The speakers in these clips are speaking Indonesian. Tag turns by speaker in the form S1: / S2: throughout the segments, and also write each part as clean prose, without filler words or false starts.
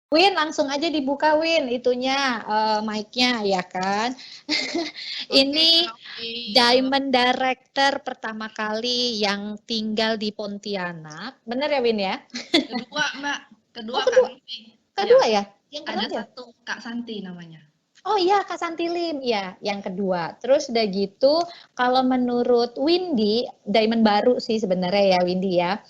S1: Win, langsung aja dibuka Win itunya mic-nya ya kan. Ini Diamond Director pertama kali yang tinggal di Pontianak. Bener ya Win ya?
S2: Kedua Mbak, kedua.
S1: Kedua ya? Yang
S2: ada satu Kak Santi namanya.
S1: Oh iya, Kak Santi Lim, ya, yang kedua. Terus udah gitu, kalau menurut Windy, Diamond baru sih sebenarnya ya Windy ya.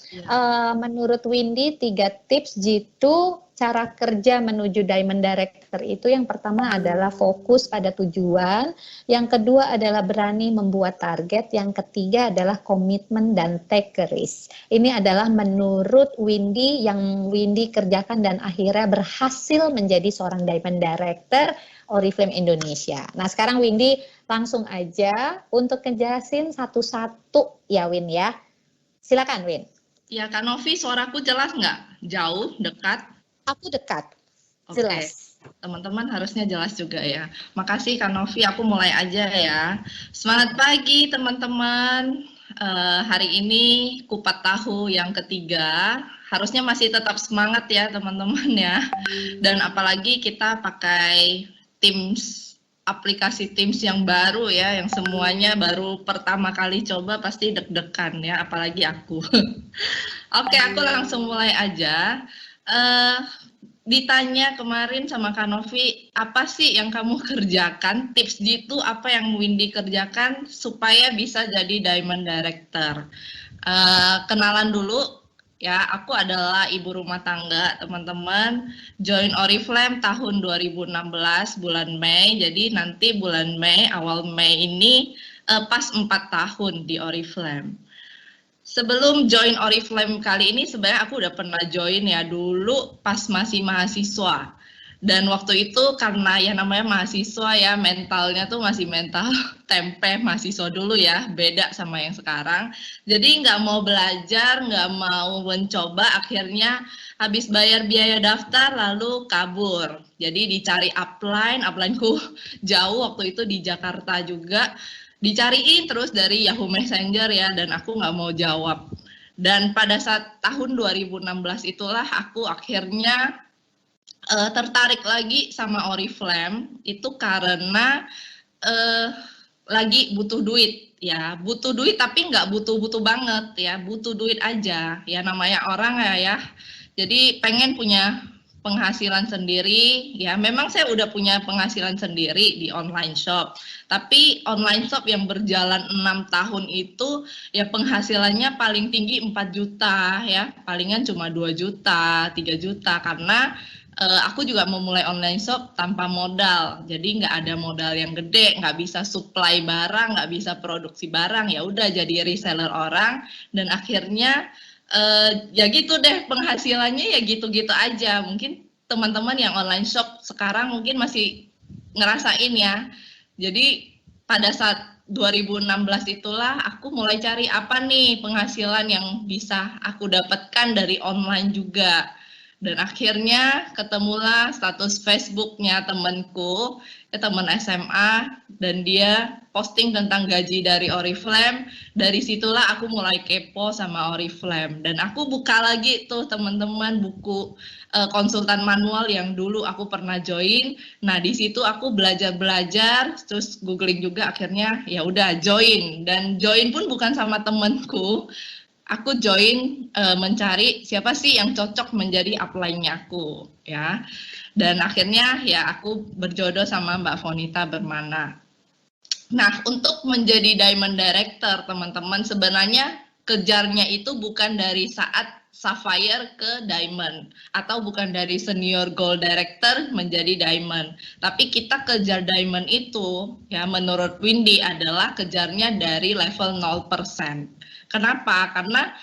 S1: Menurut Windy, 3 tips jitu cara kerja menuju Diamond Director itu yang pertama adalah fokus pada tujuan, yang kedua adalah berani membuat target, yang ketiga adalah komitmen dan take a risk. Ini adalah menurut Windy yang Windy kerjakan dan akhirnya berhasil menjadi seorang Diamond Director Oriflame Indonesia. Nah sekarang Windy langsung aja untuk ngejelasin satu-satu ya Win ya. Silakan Win.
S2: Ya Kak Novi, suaraku jelas nggak? Jauh, dekat?
S1: Aku dekat, jelas.
S2: Teman-teman harusnya jelas juga ya. Makasih Kak Novi, aku mulai aja ya. Semangat pagi teman-teman. Hari ini kupat tahu yang ketiga. Harusnya masih tetap semangat ya teman-teman ya. Dan apalagi kita pakai Teams, aplikasi Teams yang baru ya, yang semuanya baru pertama kali coba pasti deg-degan ya, apalagi aku. Oke, aku langsung mulai aja. Ditanya kemarin sama Kak Novi, apa sih yang kamu kerjakan? Tips gitu apa yang Windy kerjakan supaya bisa jadi Diamond Director? Kenalan dulu. Ya, aku adalah ibu rumah tangga, teman-teman. Join Oriflame tahun 2016 bulan Mei. Jadi nanti bulan Mei, awal Mei ini pas 4 tahun di Oriflame. Sebelum join Oriflame kali ini sebenarnya aku udah pernah join ya dulu pas masih mahasiswa. Dan waktu itu karena ya namanya mahasiswa ya, mentalnya tuh masih mental tempe mahasiswa dulu ya, beda sama yang sekarang. Jadi nggak mau belajar, nggak mau mencoba, akhirnya habis bayar biaya daftar lalu kabur. Jadi dicari upline-ku jauh waktu itu di Jakarta juga. Dicariin terus dari Yahoo Messenger ya, dan aku nggak mau jawab. Dan pada saat tahun 2016 itulah aku akhirnya tertarik lagi sama Oriflame, itu karena lagi butuh duit ya, butuh duit tapi nggak butuh-butuh banget ya, butuh duit aja ya, namanya orang ya. Jadi pengen punya penghasilan sendiri ya, memang saya udah punya penghasilan sendiri di online shop, tapi online shop yang berjalan 6 tahun itu ya penghasilannya paling tinggi 4 juta ya, palingan cuma 2 juta, 3 juta karena aku juga memulai online shop tanpa modal, jadi nggak ada modal yang gede, nggak bisa supply barang, nggak bisa produksi barang, ya udah jadi reseller orang, dan akhirnya ya gitu deh penghasilannya ya gitu-gitu aja. Mungkin teman-teman yang online shop sekarang mungkin masih ngerasain ya. Jadi pada saat 2016 itulah aku mulai cari apa nih penghasilan yang bisa aku dapatkan dari online juga. Dan akhirnya ketemulah status Facebooknya temanku, teman SMA, dan dia posting tentang gaji dari Oriflame. Dari situlah aku mulai kepo sama Oriflame, dan aku buka lagi tuh teman-teman buku konsultan manual yang dulu aku pernah join. Nah di situ aku belajar, terus googling juga, akhirnya ya udah join. Dan join pun bukan sama temanku. Aku join mencari siapa sih yang cocok menjadi upline-nya aku ya. Dan akhirnya ya aku berjodoh sama Mbak Fonita Bermana. Nah, untuk menjadi Diamond Director teman-teman, sebenarnya kejarnya itu bukan dari saat Sapphire ke Diamond, atau bukan dari Senior Gold Director menjadi Diamond, tapi kita kejar Diamond itu ya menurut Windy adalah kejarnya dari level 0%. Kenapa? Karena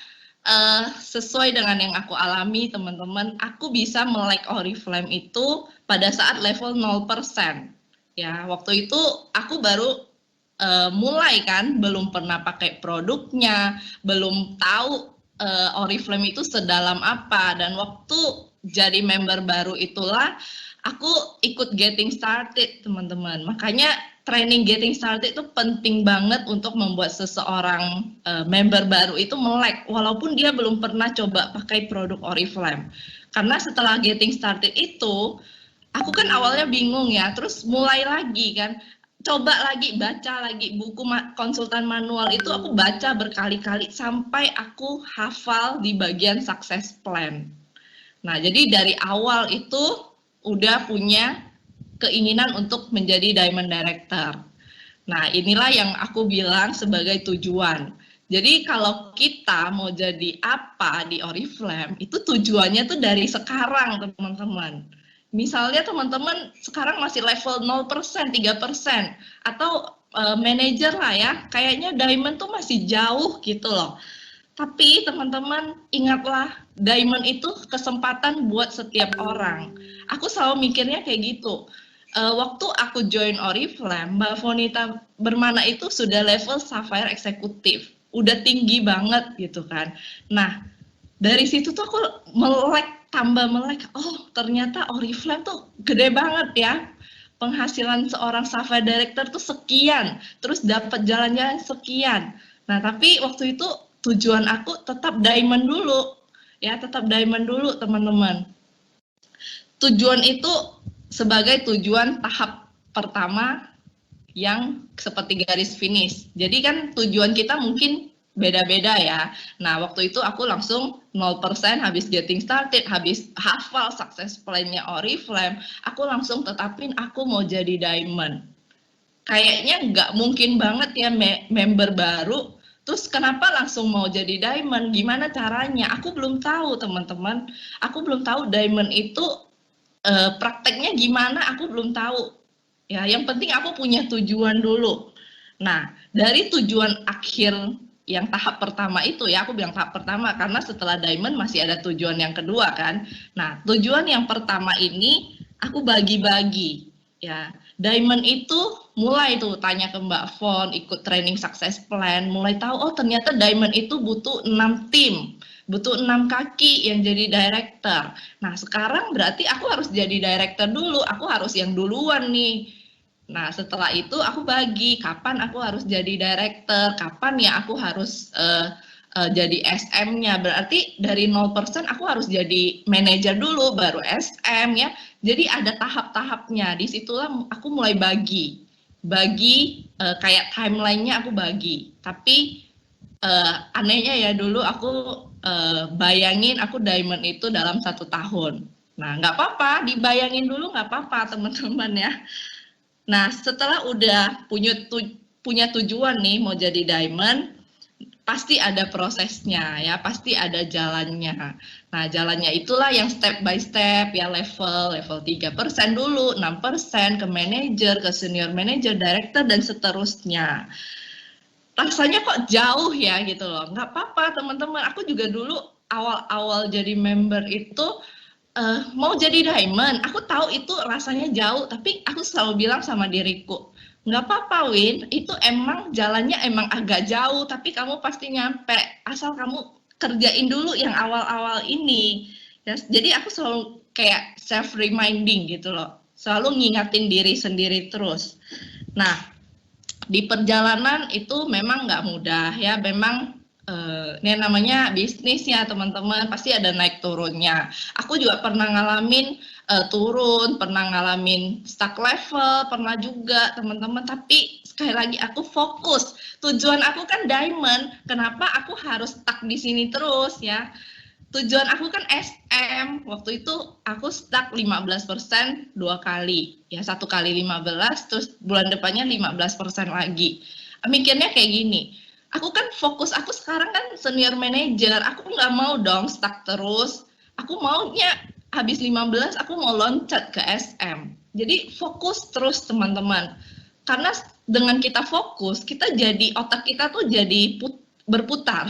S2: sesuai dengan yang aku alami teman-teman, aku bisa melek Oriflame itu pada saat level 0%. Ya, waktu itu aku baru mulai kan, belum pernah pakai produknya, belum tahu Oriflame itu sedalam apa, dan waktu jadi member baru itulah aku ikut getting started teman-teman. Makanya training getting started itu penting banget untuk membuat seseorang member baru itu melek walaupun dia belum pernah coba pakai produk Oriflame. Karena setelah getting started itu aku kan awalnya bingung ya, terus mulai lagi kan, coba lagi baca lagi buku konsultan manual itu aku baca berkali-kali sampai aku hafal di bagian success plan. Nah, jadi dari awal itu udah punya keinginan untuk menjadi Diamond Director. Nah, inilah yang aku bilang sebagai tujuan. Jadi kalau kita mau jadi apa di Oriflame, itu tujuannya tuh dari sekarang, teman-teman. Misalnya teman-teman sekarang masih level 0%, 3%, atau manajer lah ya, kayaknya Diamond tuh masih jauh gitu loh. Tapi teman-teman ingatlah, Diamond itu kesempatan buat setiap orang. Aku selalu mikirnya kayak gitu. Waktu aku join Oriflame, Mbak Fonita Bermana itu sudah level Sapphire Eksekutif. Udah tinggi banget gitu kan. Nah, dari situ tuh aku tambah melek. Oh, ternyata Oriflame tuh gede banget ya. Penghasilan seorang Sapphire Director tuh sekian. Terus dapat jalan-jalan sekian. Nah, tapi waktu itu tujuan aku tetap Diamond dulu. Ya, tetap Diamond dulu, teman-teman. Tujuan itu sebagai tujuan tahap pertama yang seperti garis finish. Jadi kan tujuan kita mungkin beda-beda ya. Nah, waktu itu aku langsung 0% habis getting started, habis hafal success plan-nya Oriflame, aku langsung tetapin aku mau jadi Diamond. Kayaknya nggak mungkin banget ya member baru, terus kenapa langsung mau jadi Diamond? Gimana caranya? Aku belum tahu, teman-teman. Aku belum tahu Diamond itu prakteknya gimana, aku belum tahu. Ya, yang penting aku punya tujuan dulu. Nah, dari tujuan akhir yang tahap pertama itu ya, aku bilang tahap pertama karena setelah Diamond masih ada tujuan yang kedua kan. Nah, tujuan yang pertama ini aku bagi-bagi ya. Diamond itu mulai tuh tanya ke Mbak Fon, ikut training success plan, mulai tahu oh ternyata Diamond itu butuh 6 tim. Butuh 6 kaki yang jadi director. Nah, sekarang berarti aku harus jadi director dulu, aku harus yang duluan nih. Nah, setelah itu aku bagi kapan aku harus jadi director, kapan ya aku harus jadi SM-nya. Berarti dari 0% aku harus jadi manajer dulu, baru SM ya. Jadi ada tahap-tahapnya. Disitulah aku mulai bagi kayak timeline-nya aku bagi. Tapi anehnya ya dulu aku bayangin aku Diamond itu dalam 1 tahun. Nah, nggak apa-apa, dibayangin dulu nggak apa-apa teman-teman ya. Nah, setelah udah punya tujuan nih mau jadi Diamond, pasti ada prosesnya ya, pasti ada jalannya. Nah, jalannya itulah yang step by step ya, level 3% dulu, 6% ke manager, ke senior manager, director dan seterusnya. Rasanya kok jauh ya gitu loh. Nggak apa-apa teman-teman, aku juga dulu awal-awal jadi member itu mau jadi Diamond, aku tahu itu rasanya jauh, tapi aku selalu bilang sama diriku, nggak apa-apa Win, itu emang jalannya emang agak jauh, tapi kamu pasti nyampe, asal kamu kerjain dulu yang awal-awal ini. Ya, jadi aku selalu kayak self-reminding gitu loh, selalu ngingatin diri sendiri terus. Nah, di perjalanan itu memang nggak mudah ya, memang ini namanya bisnis ya teman-teman, pasti ada naik turunnya. Aku juga pernah ngalamin turun, pernah ngalamin stuck level, pernah juga teman-teman, tapi sekali lagi aku fokus. Tujuan aku kan Diamond, kenapa aku harus stuck di sini terus ya? Tujuan aku kan SM, waktu itu aku stuck 15% 2 kali. Ya, 1 kali 15, terus bulan depannya 15% lagi. Mikirnya kayak gini, aku kan fokus, aku sekarang kan senior manager, aku nggak mau dong stuck terus. Aku maunya habis 15, aku mau loncat ke SM. Jadi fokus terus teman-teman. Karena dengan kita fokus, kita jadi, otak kita tuh jadi berputar.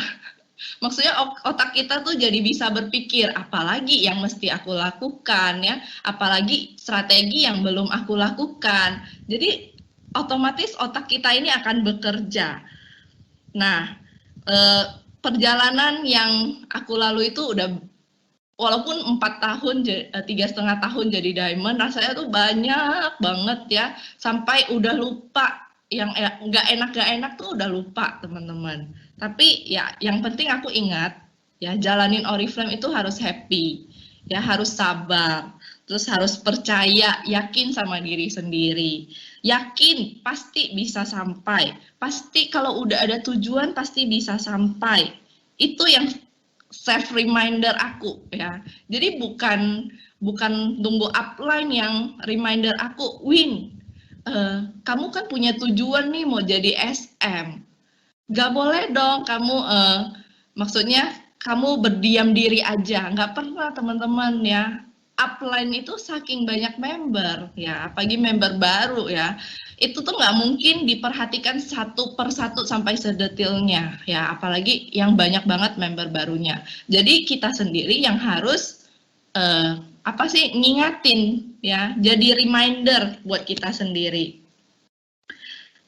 S2: Maksudnya otak kita tuh jadi bisa berpikir, apalagi yang mesti aku lakukan ya, apalagi strategi yang belum aku lakukan. Jadi otomatis otak kita ini akan bekerja. Nah, perjalanan yang aku lalui itu udah walaupun 4 tahun, 3,5 tahun jadi diamond, rasanya tuh banyak banget ya, sampai udah lupa yang nggak enak tuh udah lupa teman-teman. Tapi ya yang penting aku ingat ya, jalanin Oriflame itu harus happy, ya harus sabar, terus harus percaya, yakin sama diri sendiri, yakin pasti bisa sampai, pasti kalau udah ada tujuan pasti bisa sampai. Itu yang self reminder aku ya. Jadi bukan tunggu upline yang reminder aku, Win, kamu kan punya tujuan nih mau jadi SM. Gak boleh dong kamu maksudnya kamu berdiam diri aja. Nggak pernah teman-teman ya. Upline itu saking banyak member ya, apalagi member baru ya, itu tuh nggak mungkin diperhatikan satu per satu sampai sedetilnya ya, apalagi yang banyak banget member barunya. Jadi kita sendiri yang harus apa sih, ngingatin ya, jadi reminder buat kita sendiri.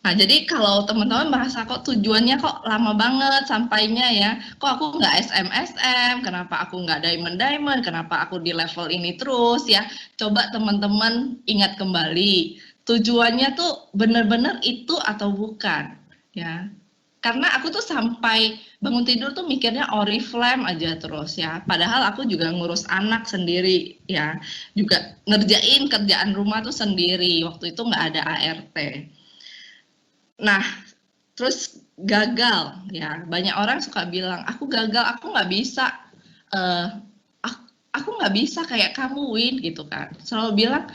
S2: Nah, jadi kalau teman-teman merasa kok tujuannya kok lama banget sampainya ya, kok aku nggak SM, kenapa aku nggak diamond, kenapa aku di level ini terus ya, coba teman-teman ingat kembali, tujuannya tuh benar-benar itu atau bukan ya. Karena aku tuh sampai bangun tidur tuh mikirnya Oriflame aja terus ya, padahal aku juga ngurus anak sendiri ya, juga ngerjain kerjaan rumah tuh sendiri, waktu itu nggak ada ART. Nah, terus gagal ya, banyak orang suka bilang aku gagal, aku nggak bisa, aku nggak bisa kayak kamu, Win, gitu kan. Selalu bilang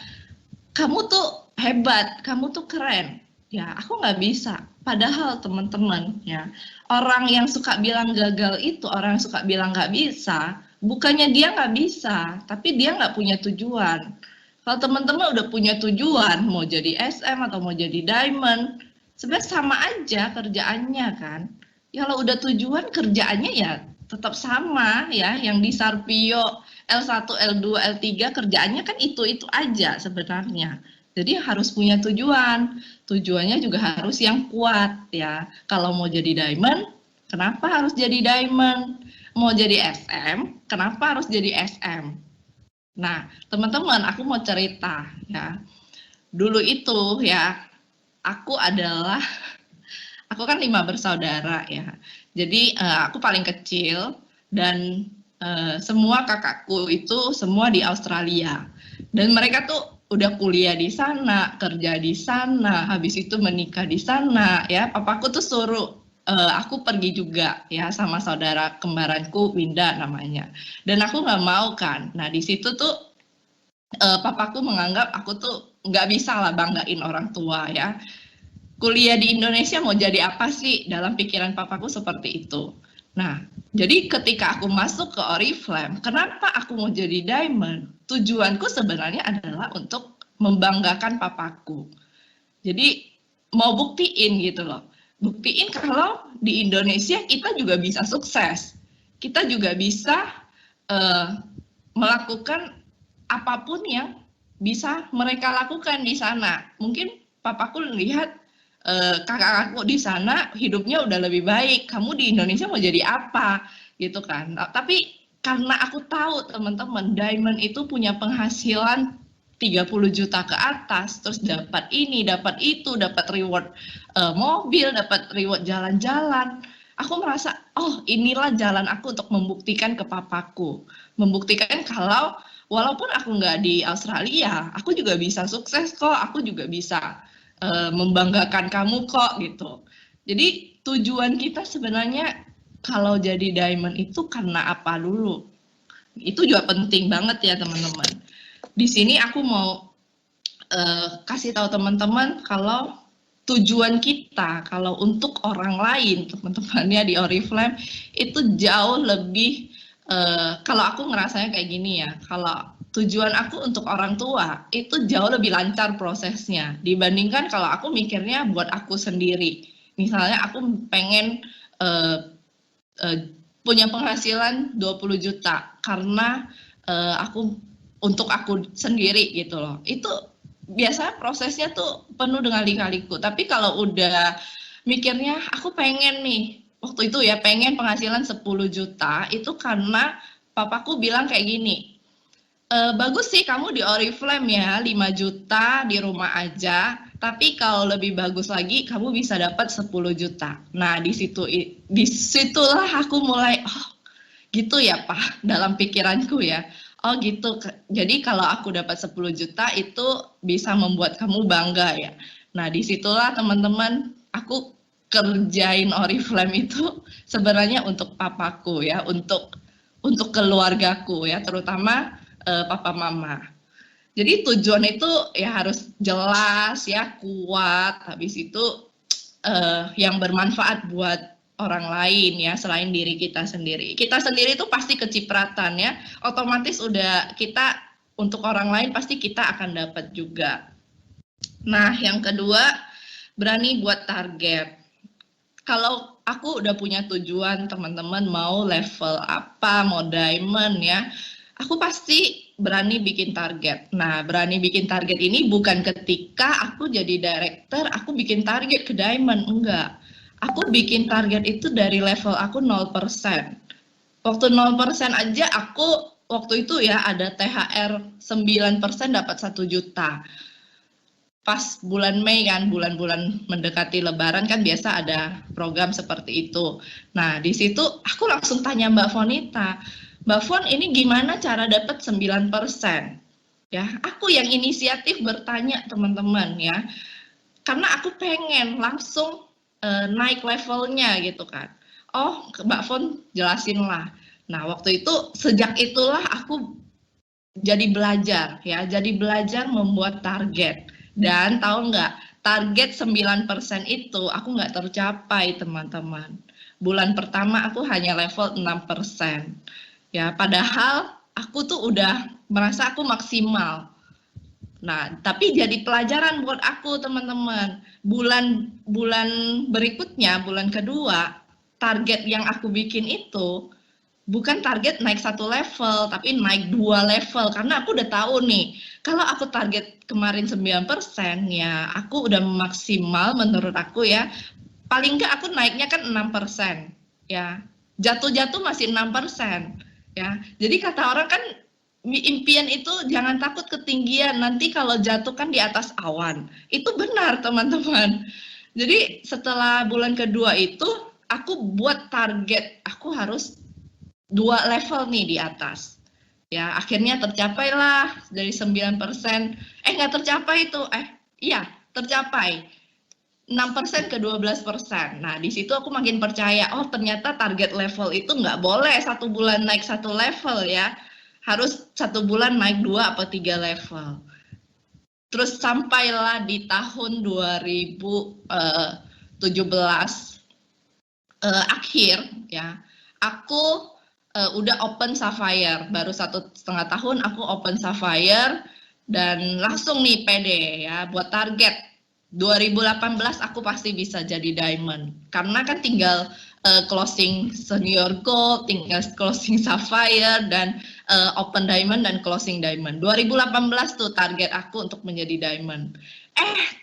S2: kamu tuh hebat, kamu tuh keren. Ya, aku nggak bisa. Padahal teman-teman ya, orang yang suka bilang gagal itu, orang yang suka bilang nggak bisa, bukannya dia nggak bisa, tapi dia nggak punya tujuan. Kalau teman-teman udah punya tujuan, mau jadi SM atau mau jadi diamond, sebenarnya sama aja kerjaannya kan. Ya kalau udah tujuan, kerjaannya ya tetap sama ya, yang di Sarpio L1, L2, L3 kerjaannya kan itu aja sebenarnya. Jadi harus punya tujuan. Tujuannya juga harus yang kuat ya. Kalau mau jadi diamond, kenapa harus jadi diamond? Mau jadi SM, kenapa harus jadi SM? Nah, teman-teman, aku mau cerita ya. Dulu itu ya, aku kan 5 bersaudara ya. Jadi aku paling kecil dan semua kakakku itu semua di Australia. Dan mereka tuh udah kuliah di sana, kerja di sana, habis itu menikah di sana ya. Papaku tuh suruh aku pergi juga ya sama saudara kembaranku, Winda namanya. Dan aku nggak mau kan. Nah, di situ tuh papaku menganggap aku tuh nggak bisa lah banggain orang tua ya. Kuliah di Indonesia mau jadi apa sih? Dalam pikiran papaku seperti itu. Nah, jadi ketika aku masuk ke Oriflame, kenapa aku mau jadi diamond? Tujuanku sebenarnya adalah untuk membanggakan papaku. Jadi mau buktiin gitu loh. Buktiin kalau di Indonesia kita juga bisa sukses. Kita juga bisa melakukan apapun yang bisa mereka lakukan di sana. Mungkin papaku lihat kakak-kakakku di sana hidupnya udah lebih baik, kamu di Indonesia mau jadi apa gitu kan. Tapi karena aku tahu teman-teman, diamond itu punya penghasilan 30 juta ke atas, terus dapat ini, dapat itu, dapat reward mobil, dapat reward jalan-jalan. Aku merasa, oh inilah jalan aku untuk membuktikan ke papaku. Membuktikan kalau walaupun aku nggak di Australia, aku juga bisa sukses kok, aku juga bisa membanggakan kamu kok gitu. Jadi tujuan kita sebenarnya kalau jadi diamond itu karena apa dulu? Itu juga penting banget ya teman-teman. Di sini aku mau kasih tahu teman-teman kalau tujuan kita kalau untuk orang lain teman-temannya di Oriflame itu jauh lebih kalau aku ngerasanya kayak gini ya, kalau tujuan aku untuk orang tua itu jauh lebih lancar prosesnya dibandingkan kalau aku mikirnya buat aku sendiri. Misalnya aku pengen punya penghasilan 20 juta karena untuk aku sendiri gitu loh. Itu biasa prosesnya tuh penuh dengan lika-liku. Tapi kalau udah mikirnya aku pengen nih, waktu itu ya pengen penghasilan 10 juta itu karena papaku bilang kayak gini, bagus sih kamu di Oriflame ya, 5 juta di rumah aja, tapi kalau lebih bagus lagi kamu bisa dapat 10 juta. Nah, disitulah aku mulai, oh gitu ya Pak, dalam pikiranku ya. Oh gitu, jadi kalau aku dapat 10 juta itu bisa membuat kamu bangga ya. Nah, disitulah teman-teman, aku kerjain Oriflame itu sebenarnya untuk papaku ya, untuk keluargaku ya, terutama papa mama. Jadi tujuan itu ya harus jelas ya, kuat, habis itu yang bermanfaat buat orang lain ya, selain diri kita sendiri. Kita sendiri itu pasti kecipratan ya, otomatis udah kita untuk orang lain pasti kita akan dapat juga. Nah, yang kedua, berani buat target. Kalau aku udah punya tujuan, teman-teman mau level apa, mau diamond ya, aku pasti berani bikin target. Nah, berani bikin target ini bukan ketika aku jadi director, aku bikin target ke diamond, enggak. Aku bikin target itu dari level aku 0%. Waktu 0% aja aku, waktu itu ya ada THR 9% dapat 1 juta. Pas bulan Mei kan, bulan-bulan mendekati Lebaran kan biasa ada program seperti itu. Nah, di situ aku langsung tanya Mbak Fonita, Mbak Fon ini gimana cara dapat 9%? Ya, aku yang inisiatif bertanya teman-teman ya, karena aku pengen langsung naik levelnya gitu kan. Oh, Mbak Fon jelasin lah. Nah, waktu itu sejak itulah aku jadi belajar ya, jadi belajar membuat target. Dan tahu nggak, target 9% itu aku nggak tercapai teman-teman. Bulan pertama aku hanya level 6%. Ya, padahal aku tuh udah merasa aku maksimal. Nah, tapi jadi pelajaran buat aku teman-teman. Bulan berikutnya, bulan kedua, target yang aku bikin itu bukan target naik 1 level, tapi naik 2 level. Karena aku udah tahu nih, kalau aku target kemarin 9% ya, aku udah maksimal menurut aku ya. Paling nggak aku naiknya kan 6%. Ya, jatuh-jatuh masih 6%. Ya, jadi kata orang kan impian itu jangan takut ketinggian, nanti kalau jatuh kan di atas awan. Itu benar teman-teman. Jadi setelah bulan kedua itu aku buat target, aku harus 2 level nih di atas. Ya, akhirnya tercapailah dari 9%. Nggak tercapai itu. Iya, tercapai. 6% ke 12%. Nah, di situ aku makin percaya, oh ternyata target level itu nggak boleh 1 bulan naik 1 level ya. Harus 1 bulan naik 2 atau 3 level. Terus sampailah di tahun 2017 akhir ya, aku udah open Sapphire, baru 1,5 tahun aku open Sapphire dan langsung nih pede ya buat target 2018 aku pasti bisa jadi diamond, karena kan tinggal closing senior gold, tinggal closing Sapphire dan open diamond dan closing diamond. 2018 tuh target aku untuk menjadi diamond.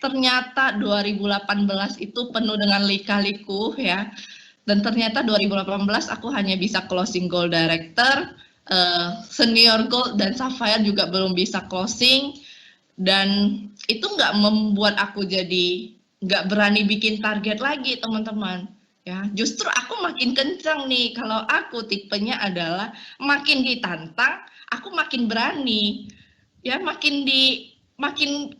S2: Ternyata 2018 itu penuh dengan lika-liku ya. Dan ternyata 2018 aku hanya bisa closing gold director, senior gold dan sapphire juga belum bisa closing, dan itu nggak membuat aku jadi nggak berani bikin target lagi teman-teman. Ya, justru aku makin kencang nih. Kalau aku tipenya adalah makin ditantang, aku makin berani. Ya, makin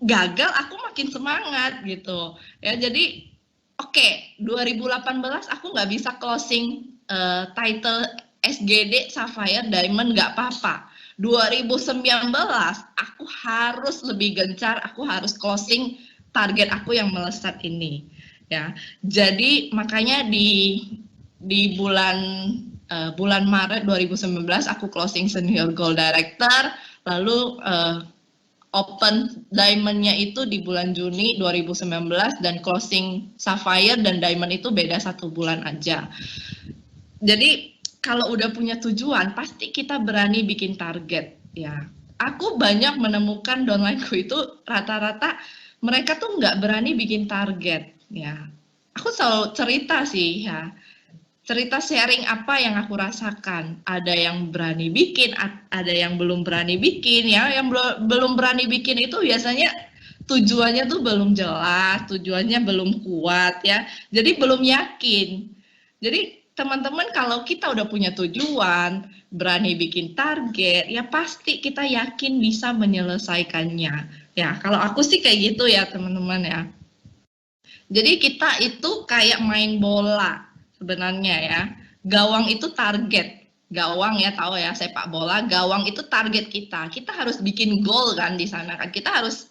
S2: gagal, aku makin semangat gitu. Ya, jadi Oke, 2018 aku nggak bisa closing title SGD, Sapphire, Diamond, nggak apa-apa. 2019 aku harus lebih gencar, aku harus closing target aku yang melesat ini. Ya, jadi makanya di bulan Maret 2019 aku closing senior gold director, lalu open diamond-nya itu di bulan Juni 2019 dan closing sapphire dan diamond itu beda 1 bulan aja. Jadi kalau udah punya tujuan pasti kita berani bikin target ya. Aku banyak menemukan downline-ku itu rata-rata mereka tuh nggak berani bikin target ya. Aku selalu cerita sih ya. cerita sharing apa yang aku rasakan. Ada yang berani bikin, ada yang belum berani bikin ya. Yang belum berani bikin itu biasanya tujuannya tuh belum jelas, tujuannya belum kuat ya. Jadi belum yakin. Jadi teman-teman kalau kita udah punya tujuan, berani bikin target, ya pasti kita yakin bisa menyelesaikannya. Ya, kalau aku sih kayak gitu ya teman-teman ya. Jadi kita itu kayak main bola sebenarnya ya. Gawang itu target. Gawang ya tahu ya, sepak bola, gawang itu target kita. Kita harus bikin gol kan di sana kan. Kita harus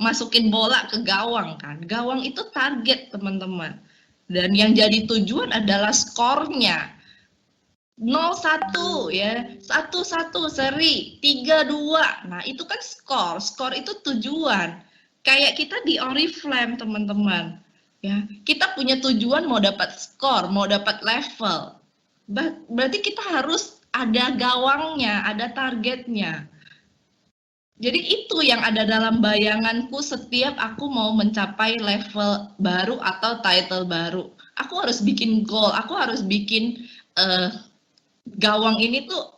S2: masukin bola ke gawang kan. Gawang itu target teman-teman. Dan yang jadi tujuan adalah skornya. 0-1 ya, 1-1 seri, 3-2. Nah, itu kan skor. Skor itu tujuan. Kayak kita di Oriflame, teman-teman. Ya, kita punya tujuan mau dapat skor, mau dapat level. Berarti kita harus ada gawangnya, ada targetnya. Jadi itu yang ada dalam bayanganku setiap aku mau mencapai level baru atau title baru. Aku harus bikin goal, aku harus bikin gawang ini tuh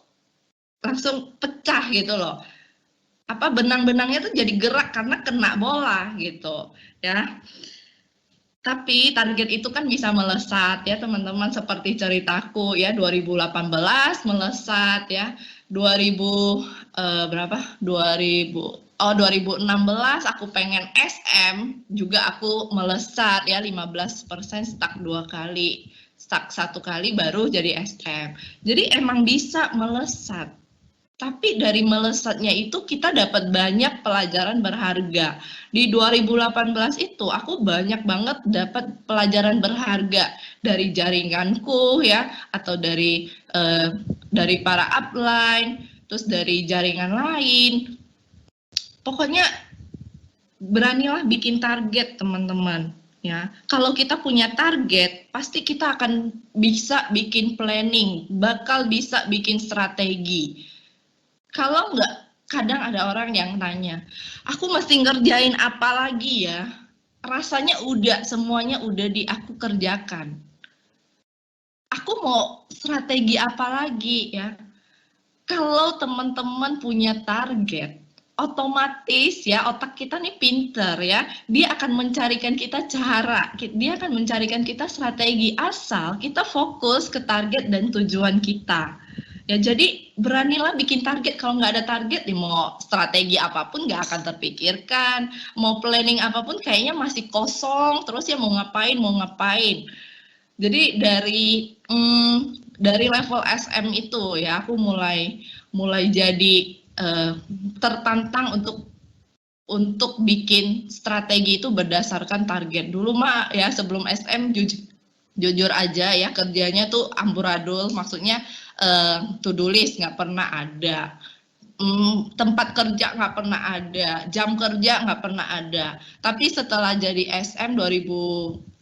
S2: langsung pecah gitu loh. Apa benang-benangnya tuh jadi gerak karena kena bola gitu ya. Tapi target itu kan bisa melesat ya teman-teman, seperti ceritaku ya, 2018 melesat ya. 2016 aku pengen SM, juga aku melesat ya, 15% stuck 2 kali. Stuck 1 kali baru jadi SM. Jadi emang bisa melesat. Tapi dari melesatnya itu kita dapat banyak pelajaran berharga. Di 2018 itu aku banyak banget dapat pelajaran berharga dari jaringanku ya, atau dari para upline, terus dari jaringan lain. Pokoknya beranilah bikin target teman-teman. Ya, kalau kita punya target, pasti kita akan bisa bikin planning, bakal bisa bikin strategi. Kalau enggak, kadang ada orang yang tanya, aku mesti ngerjain apa lagi ya? Rasanya semuanya udah aku kerjakan. Aku mau strategi apa lagi ya? Kalau teman-teman punya target, otomatis ya otak kita nih pinter ya, dia akan mencarikan kita cara, dia akan mencarikan kita strategi, asal kita fokus ke target dan tujuan kita. Ya, jadi beranilah bikin target. Kalau nggak ada target, ya mau strategi apapun nggak akan terpikirkan. Mau planning apapun kayaknya masih kosong. Terus ya mau ngapain. Jadi dari level SM itu ya, aku mulai jadi tertantang untuk bikin strategi itu berdasarkan target. Dulu mah ya sebelum SM jujur aja ya, kerjanya tuh amburadul, maksudnya to-do list nggak pernah ada, tempat kerja nggak pernah ada, jam kerja nggak pernah ada. Tapi setelah jadi SM 2016,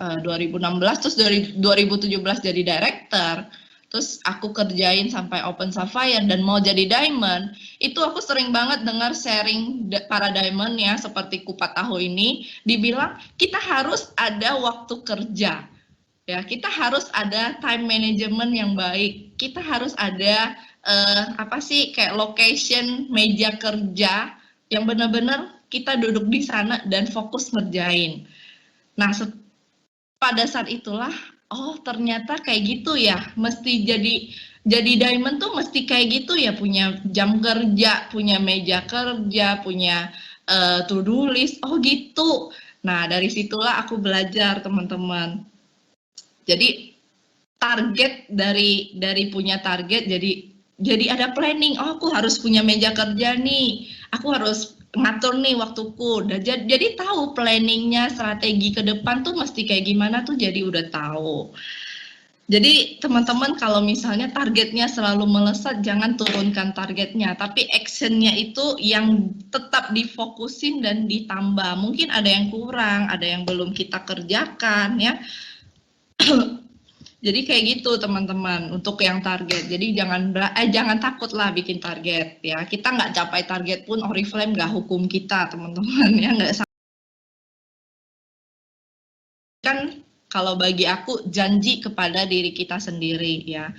S2: terus dari 2017 jadi director, terus aku kerjain sampai Open Sapphire dan mau jadi Diamond, itu aku sering banget dengar sharing para Diamond ya, seperti Kupat Tahu ini, dibilang kita harus ada waktu kerja. Ya, kita harus ada time management yang baik. Kita harus ada kayak location meja kerja yang benar-benar kita duduk di sana dan fokus ngerjain. Nah, pada saat itulah, oh ternyata kayak gitu ya. Mesti jadi Diamond tuh mesti kayak gitu ya, punya jam kerja, punya meja kerja, punya to-do list. Oh gitu. Nah, dari situlah aku belajar, teman-teman. Jadi target dari punya target jadi ada planning. Oh, aku harus punya meja kerja nih. Aku harus ngatur nih waktuku. Jadi tahu planningnya, strategi ke depan tuh mesti kayak gimana tuh, jadi udah tahu. Jadi teman-teman kalau misalnya targetnya selalu melesat, jangan turunkan targetnya, tapi actionnya itu yang tetap difokusin dan ditambah. Mungkin ada yang kurang, ada yang belum kita kerjakan ya. Jadi kayak gitu teman-teman untuk yang target. Jadi jangan takutlah bikin target ya. Kita nggak capai target pun Oriflame nggak hukum kita teman-teman ya, nggak kan kalau bagi aku janji kepada diri kita sendiri ya.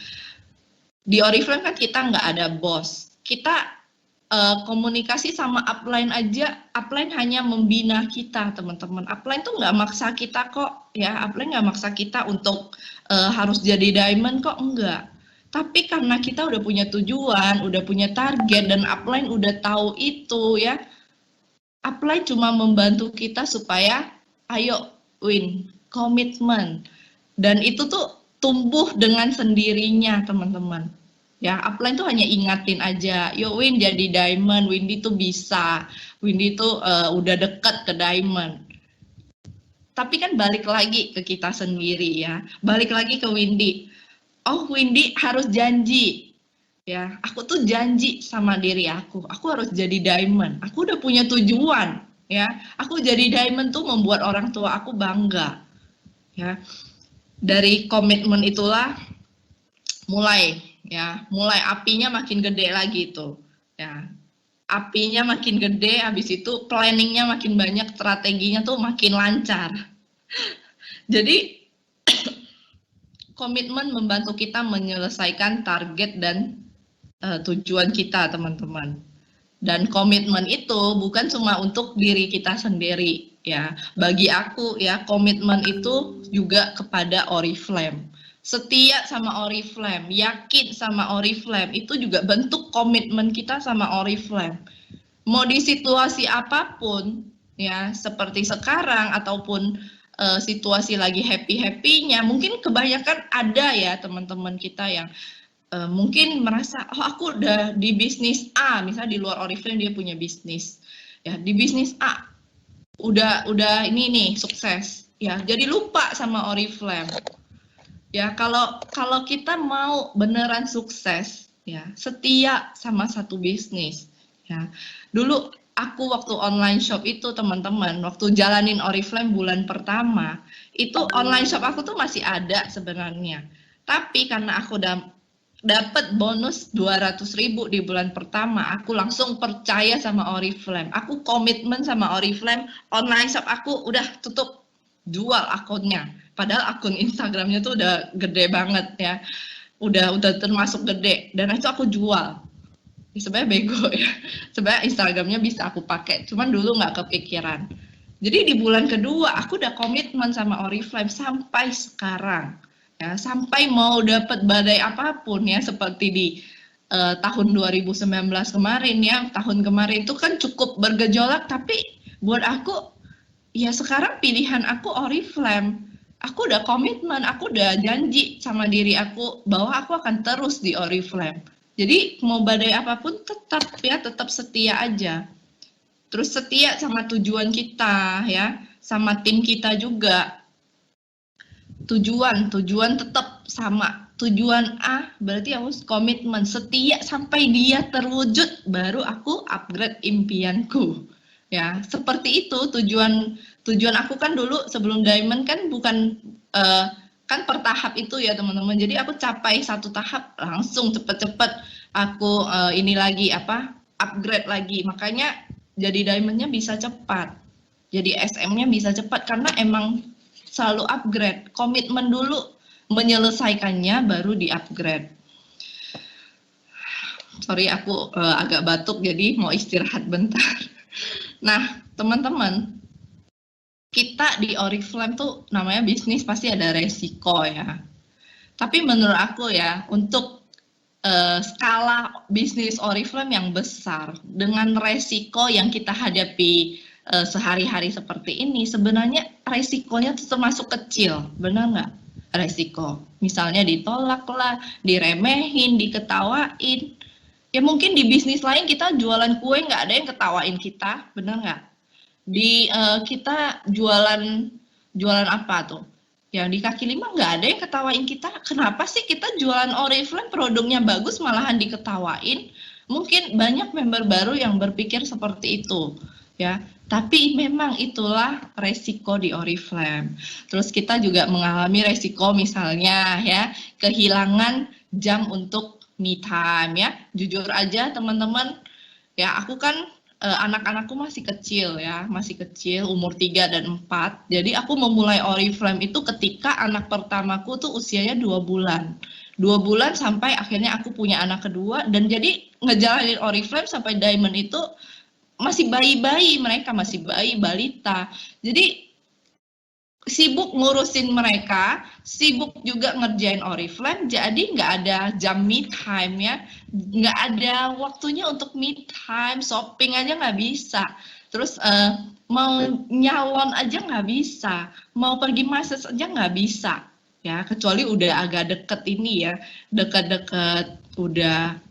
S2: Di Oriflame kan kita nggak ada bos, kita komunikasi sama upline aja, upline hanya membina kita teman-teman. Upline tuh nggak maksa kita kok ya, upline nggak maksa kita untuk harus jadi diamond kok, enggak. Tapi karena kita udah punya tujuan, udah punya target, dan upline udah tahu itu ya, upline cuma membantu kita supaya ayo win, komitmen, dan itu tuh tumbuh dengan sendirinya teman-teman. Ya, upline tuh hanya ingatin aja, yuk Win jadi diamond, Windy tuh bisa, Windy tuh udah deket ke diamond. Tapi kan balik lagi ke kita sendiri ya, balik lagi ke Windy. Oh, Windy harus janji, ya, aku tuh janji sama diri aku harus jadi diamond. Aku udah punya tujuan, ya, aku jadi diamond tuh membuat orang tua aku bangga, ya. Dari komitmen itulah mulai apinya makin gede lagi tuh ya, apinya makin gede, habis itu planningnya makin banyak, strateginya tuh makin lancar. Jadi komitmen membantu kita menyelesaikan target dan tujuan kita teman-teman. Dan komitmen itu bukan cuma untuk diri kita sendiri ya, bagi aku ya, komitmen itu juga kepada Oriflame. Setia sama Oriflame, yakin sama Oriflame, itu juga bentuk komitmen kita sama Oriflame. Mau di situasi apapun, ya seperti sekarang ataupun situasi lagi happy-happynya, mungkin kebanyakan ada ya teman-teman kita yang mungkin merasa, oh aku udah di bisnis A, misalnya di luar Oriflame dia punya bisnis, ya di bisnis A, udah ini nih sukses, ya jadi lupa sama Oriflame. Ya, kalau kita mau beneran sukses, ya setia sama satu bisnis. Ya, dulu aku waktu online shop itu teman-teman, waktu jalanin Oriflame bulan pertama, itu online shop aku tuh masih ada sebenarnya. Tapi karena aku udah dapat bonus 200.000 di bulan pertama, aku langsung percaya sama Oriflame. Aku komitmen sama Oriflame, online shop aku udah tutup, jual akunnya. Padahal akun Instagramnya tuh udah gede banget ya, udah termasuk gede, dan itu aku jual. Sebenarnya bego ya, sebenarnya Instagramnya bisa aku pakai, cuman dulu nggak kepikiran. Jadi di bulan kedua aku udah komitmen sama Oriflame sampai sekarang, ya sampai mau dapat badai apapun ya, seperti di tahun 2019 kemarin ya, tahun kemarin itu kan cukup bergejolak, tapi buat aku ya sekarang pilihan aku Oriflame. Aku udah komitmen, aku udah janji sama diri aku bahwa aku akan terus di Oriflame. Jadi mau badai apapun tetap setia aja. Terus setia sama tujuan kita ya, sama tim kita juga. Tujuan tetap sama. Tujuan A berarti aku komitmen, setia sampai dia terwujud, baru aku upgrade impianku. Ya, seperti itu tujuan aku kan dulu sebelum diamond kan bukan kan per tahap itu ya teman-teman. Jadi aku capai satu tahap langsung cepet-cepet aku ini lagi upgrade lagi. Makanya jadi diamondnya bisa cepat. Jadi SM-nya bisa cepat karena emang selalu upgrade. Komitmen dulu, menyelesaikannya baru di-upgrade. Sorry aku agak batuk jadi mau istirahat bentar. Nah, teman-teman, kita di Oriflame tuh namanya bisnis pasti ada resiko ya. Tapi menurut aku ya, untuk skala bisnis Oriflame yang besar dengan resiko yang kita hadapi sehari-hari seperti ini, sebenarnya resikonya tuh termasuk kecil, benar nggak? Resiko, misalnya ditolak lah, diremehin, diketawain. Ya mungkin di bisnis lain kita jualan kue nggak ada yang ketawain kita, benar nggak? Di kita jualan apa tuh? Yang di kaki lima nggak ada yang ketawain kita. Kenapa sih kita jualan Oriflame produknya bagus malahan diketawain? Mungkin banyak member baru yang berpikir seperti itu, ya. Tapi memang itulah resiko di Oriflame. Terus kita juga mengalami resiko misalnya ya kehilangan jam untuk me time ya. Jujur aja teman-teman, ya aku kan anak-anakku masih kecil ya, masih kecil, umur 3 dan 4. Jadi aku memulai Oriflame itu ketika anak pertamaku tuh usianya 2 bulan. 2 bulan sampai akhirnya aku punya anak kedua, dan jadi ngejalanin Oriflame sampai Diamond itu masih bayi-bayi, mereka masih bayi, balita. Jadi sibuk ngurusin mereka, sibuk juga ngerjain Oriflame, jadi nggak ada jam me time ya, nggak ada waktunya untuk me time, shopping aja nggak bisa, terus mau nyalon aja nggak bisa, mau pergi massage aja nggak bisa, ya kecuali udah agak deket ini ya, deket-deket udah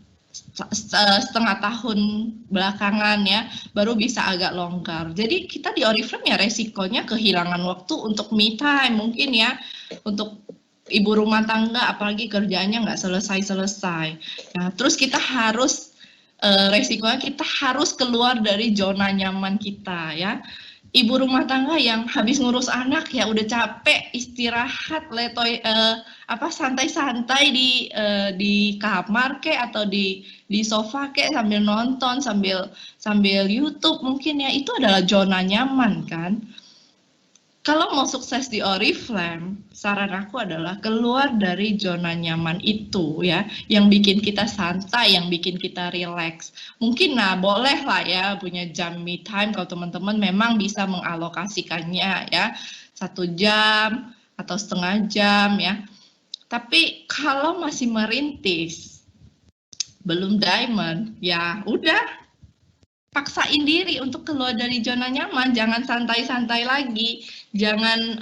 S2: setengah tahun belakangan ya, baru bisa agak longgar. Jadi kita di Oriflame ya resikonya kehilangan waktu untuk me time mungkin ya, untuk ibu rumah tangga apalagi kerjaannya nggak selesai-selesai. Nah, terus kita harus resikonya kita harus keluar dari zona nyaman kita ya. Ibu rumah tangga yang habis ngurus anak ya udah capek, istirahat letoy santai-santai di kamar kek atau di sofa kek sambil nonton sambil YouTube mungkin ya, itu adalah zona nyaman kan. Kalau mau sukses di Oriflame, saran aku adalah keluar dari zona nyaman itu ya, yang bikin kita santai, yang bikin kita relax. Mungkin boleh lah ya punya jam me time kalau teman-teman memang bisa mengalokasikannya ya, 1 jam atau setengah jam ya. Tapi kalau masih merintis, belum Diamond, ya udah paksain diri untuk keluar dari zona nyaman, jangan santai-santai lagi, jangan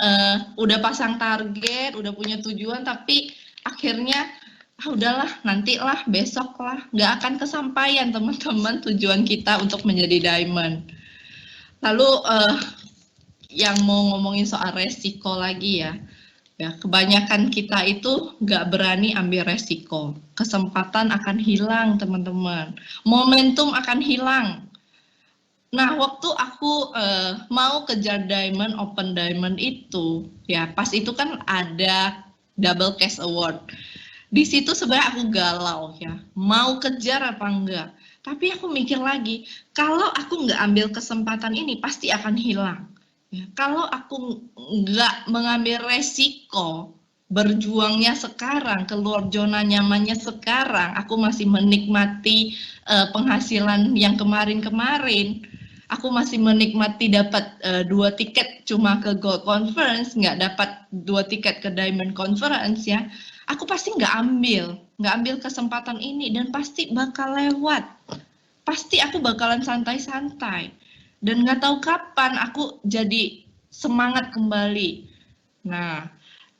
S2: udah pasang target, udah punya tujuan, tapi akhirnya udahlah, nantilah, besok lah, nggak akan kesampaian teman-teman tujuan kita untuk menjadi Diamond. Lalu yang mau ngomongin soal resiko lagi ya, kebanyakan kita itu nggak berani ambil resiko, kesempatan akan hilang teman-teman, momentum akan hilang. Nah, waktu aku mau kejar Diamond, Open Diamond itu, ya pas itu kan ada Double Cash Award. Di situ sebenarnya aku galau ya, mau kejar apa enggak. Tapi aku mikir lagi, kalau aku nggak ambil kesempatan ini pasti akan hilang. Ya, kalau aku nggak mengambil resiko, berjuangnya sekarang, keluar zona nyamannya sekarang, aku masih menikmati penghasilan yang kemarin-kemarin. Aku masih menikmati dapat 2 tiket cuma ke Gold Conference, nggak dapat 2 tiket ke Diamond Conference ya. Aku pasti nggak ambil kesempatan ini dan pasti bakal lewat. Pasti aku bakalan santai-santai. Dan nggak tahu kapan aku jadi semangat kembali. Nah,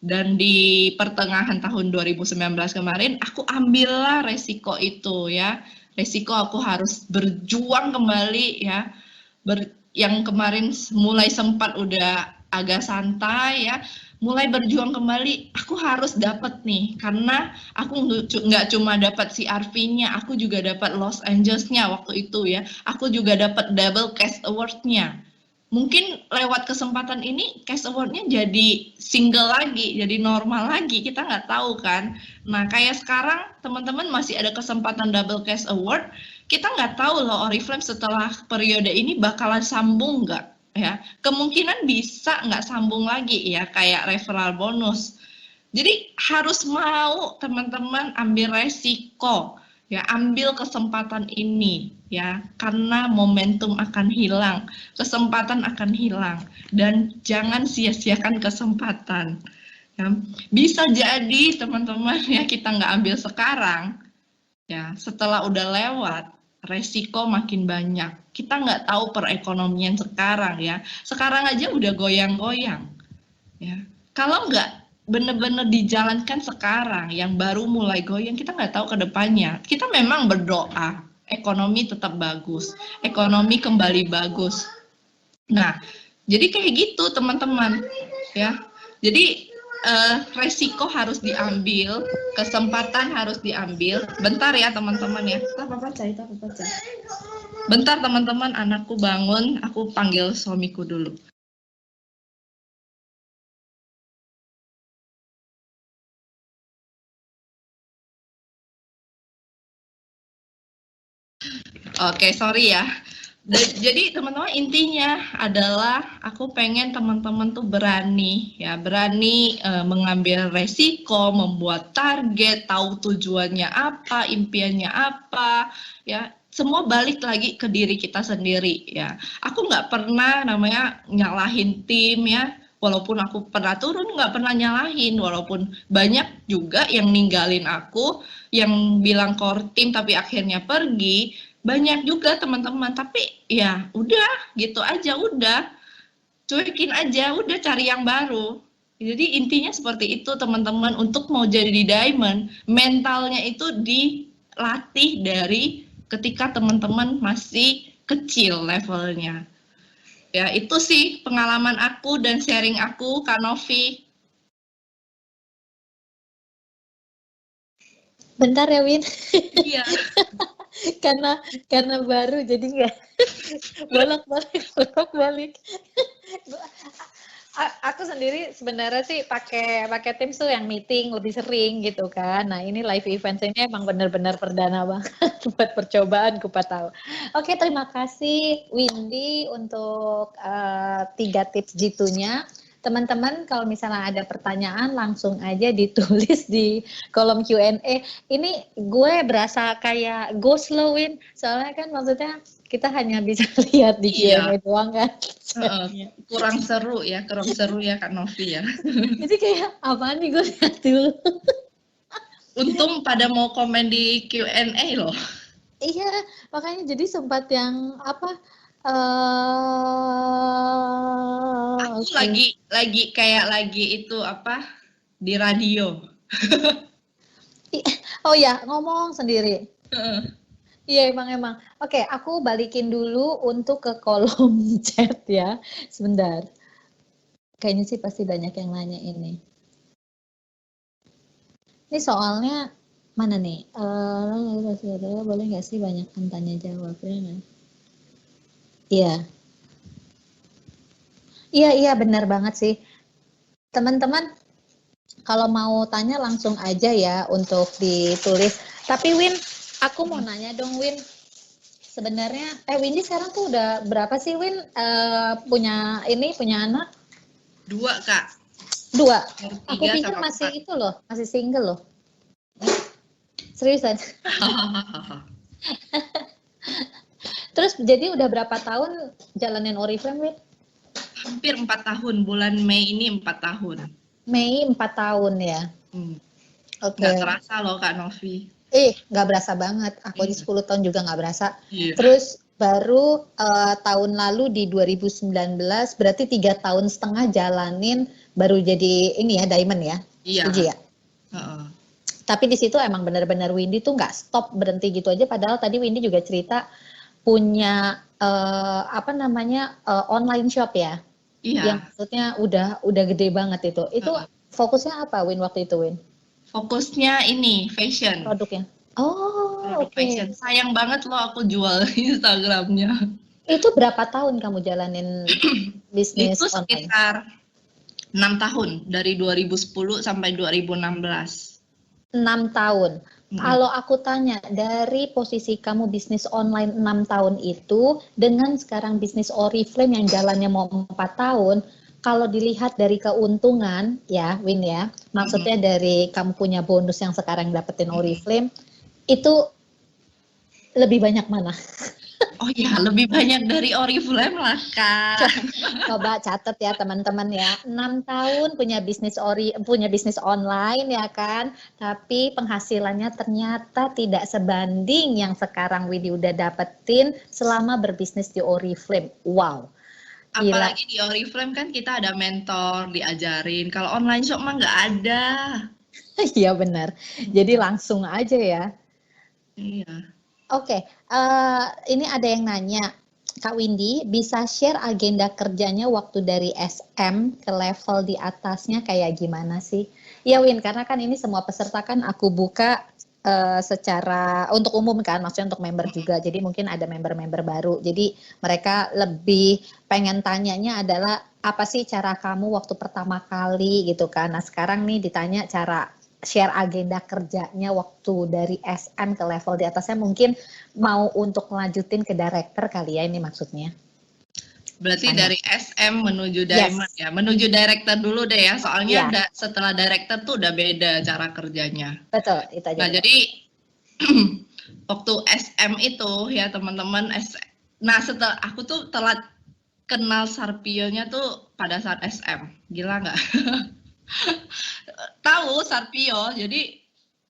S2: dan di pertengahan tahun 2019 kemarin, aku ambillah resiko itu ya. Resiko aku harus berjuang kembali ya. Yang kemarin mulai sempat udah agak santai ya, mulai berjuang kembali, aku harus dapat nih, karena aku nggak cuma dapat CRV-nya, aku juga dapat Los Angeles-nya waktu itu ya, aku juga dapat Double Cash Award-nya. Mungkin lewat kesempatan ini Cash Award-nya jadi single lagi, jadi normal lagi, kita nggak tahu kan. Nah kayak sekarang teman-teman masih ada kesempatan Double Cash Award, kita nggak tahu loh Oriflame setelah periode ini bakalan sambung nggak ya, kemungkinan bisa nggak sambung lagi ya, kayak referral bonus. Jadi harus mau teman-teman ambil resiko ya, ambil kesempatan ini ya, karena momentum akan hilang, kesempatan akan hilang, dan jangan sia-siakan kesempatan ya. Bisa jadi teman-teman ya, kita nggak ambil sekarang ya, setelah udah lewat resiko makin banyak. Kita nggak tahu perekonomian sekarang ya. Sekarang aja udah goyang-goyang ya. Kalau nggak benar-benar dijalankan sekarang, yang baru mulai goyang, kita nggak tahu ke depannya. Kita memang berdoa ekonomi tetap bagus, ekonomi kembali bagus. Nah, jadi kayak gitu teman-teman ya. Jadi resiko harus diambil, kesempatan harus diambil. Bentar ya teman-teman ya. Bentar teman-teman, anakku bangun, aku panggil suamiku dulu. Oke, sorry ya. Jadi teman-teman intinya adalah aku pengen teman-teman tuh berani mengambil resiko, membuat target, tahu tujuannya apa, impiannya apa, ya semua balik lagi ke diri kita sendiri ya. Aku nggak pernah namanya nyalahin tim ya. Walaupun aku pernah turun, nggak pernah nyalahin. Walaupun banyak juga yang ninggalin aku, yang bilang core tim tapi akhirnya pergi. Banyak juga teman-teman, tapi ya udah gitu aja, udah cuekin aja, udah cari yang baru. Jadi intinya seperti itu teman-teman, untuk mau jadi di diamond, mentalnya itu dilatih dari ketika teman-teman masih kecil levelnya. Ya itu sih pengalaman aku dan sharing aku, Kak Novi.
S1: Bentar ya Win.
S2: Iya.
S1: karena baru jadi nggak bolak-balik. Aku sendiri sebenarnya sih pakai Teams tuh yang meeting lebih sering gitu kan. Nah ini live event ini emang benar-benar perdana banget buat percobaan, kupat tahu. Oke, terima kasih Windy untuk 3 tips G2-nya. Teman-teman kalau misalnya ada pertanyaan langsung aja ditulis di kolom Q&A. Ini gue berasa kayak go slow, Win. Soalnya kan maksudnya kita hanya bisa lihat di Q&A doang kan.
S2: Kurang seru ya Kak Novi ya.
S1: Jadi kayak apaan nih, gue lihat dulu.
S2: Untung pada mau komen di Q&A loh.
S1: Iya, makanya jadi sempat yang apa?
S2: Aku lagi itu apa di radio.
S1: Oh ya, ngomong sendiri. Iya emang. Oke, aku balikin dulu untuk ke kolom chat ya. Sebentar. Kayaknya sih pasti banyak yang nanya ini. Ini soalnya mana nih? Boleh nggak sih banyak tanya jawabnya? Iya. Iya benar banget sih. Teman-teman kalau mau tanya langsung aja ya untuk ditulis. Tapi Win, aku mau nanya dong Win. Sebenarnya Windy sekarang tuh udah berapa sih Win punya anak?
S2: 2 Kak.
S1: 2. Aku pikir masih 4. Itu loh, masih single loh. Seriusan. Terus jadi udah berapa tahun jalanin Oriflame, Win?
S2: Hampir 4 tahun, bulan Mei ini 4 tahun.
S1: Mei 4 tahun ya.
S2: Oke. Nggak terasa loh Kak Novi.
S1: Nggak berasa banget. Aku di 10 tahun juga nggak berasa. Terus baru tahun lalu di 2019, berarti 3 tahun setengah jalanin baru jadi ini ya, diamond ya?
S2: Iya.
S1: Setuju ya? Tapi di situ emang benar-benar Windy tuh nggak stop berhenti gitu aja. Padahal tadi Windy juga cerita punya online shop ya? Iya. Yang maksudnya udah gede banget itu. Itu fokusnya apa Win waktu itu Win?
S2: Fokusnya ini fashion.
S1: Produknya.
S2: Produk fashion. Sayang banget loh aku jual Instagramnya.
S1: Itu berapa tahun kamu jalanin bisnis
S2: itu
S1: online?
S2: Sekitar 6 tahun dari 2010 sampai 2016.
S1: 6 tahun. Kalau aku tanya dari posisi kamu bisnis online 6 tahun itu dengan sekarang bisnis Oriflame yang jalannya mau 4 tahun, kalau dilihat dari keuntungan ya Win ya, maksudnya dari kamu punya bonus yang sekarang dapetin Oriflame, itu lebih banyak mana?
S2: Oh ya, lebih banyak dari Oriflame lah Kak.
S1: Coba catat ya teman-teman ya, 6 tahun punya bisnis online ya kan, tapi penghasilannya ternyata tidak sebanding yang sekarang Widi udah dapetin selama berbisnis di Oriflame. Wow. Gila.
S2: Apalagi di Oriflame kan kita ada mentor, diajarin. Kalau online shop mah nggak ada.
S1: Iya benar. Jadi langsung aja ya.
S2: Iya.
S1: Oke, ini ada yang nanya, Kak Windy bisa share agenda kerjanya waktu dari SM ke level di atasnya kayak gimana sih? Ya Win, karena kan ini semua peserta kan aku buka secara untuk umum kan, maksudnya untuk member juga. Jadi mungkin ada member-member baru. Jadi mereka lebih pengen tanyanya adalah apa sih cara kamu waktu pertama kali gitu kan. Nah sekarang nih ditanya cara share agenda kerjanya waktu dari SM ke level di atasnya, mungkin mau untuk lanjutin ke director kali ya ini maksudnya.
S2: Berarti dari SM menuju Diamond ya, menuju director dulu deh ya, soalnya setelah director tuh udah beda cara kerjanya.
S1: Betul, itu aja.
S2: Nah jadi waktu SM itu ya teman-teman, nah setelah aku tuh telat kenal Sarpio-nya tuh pada saat SM, gila nggak? Tahu Sarpio, jadi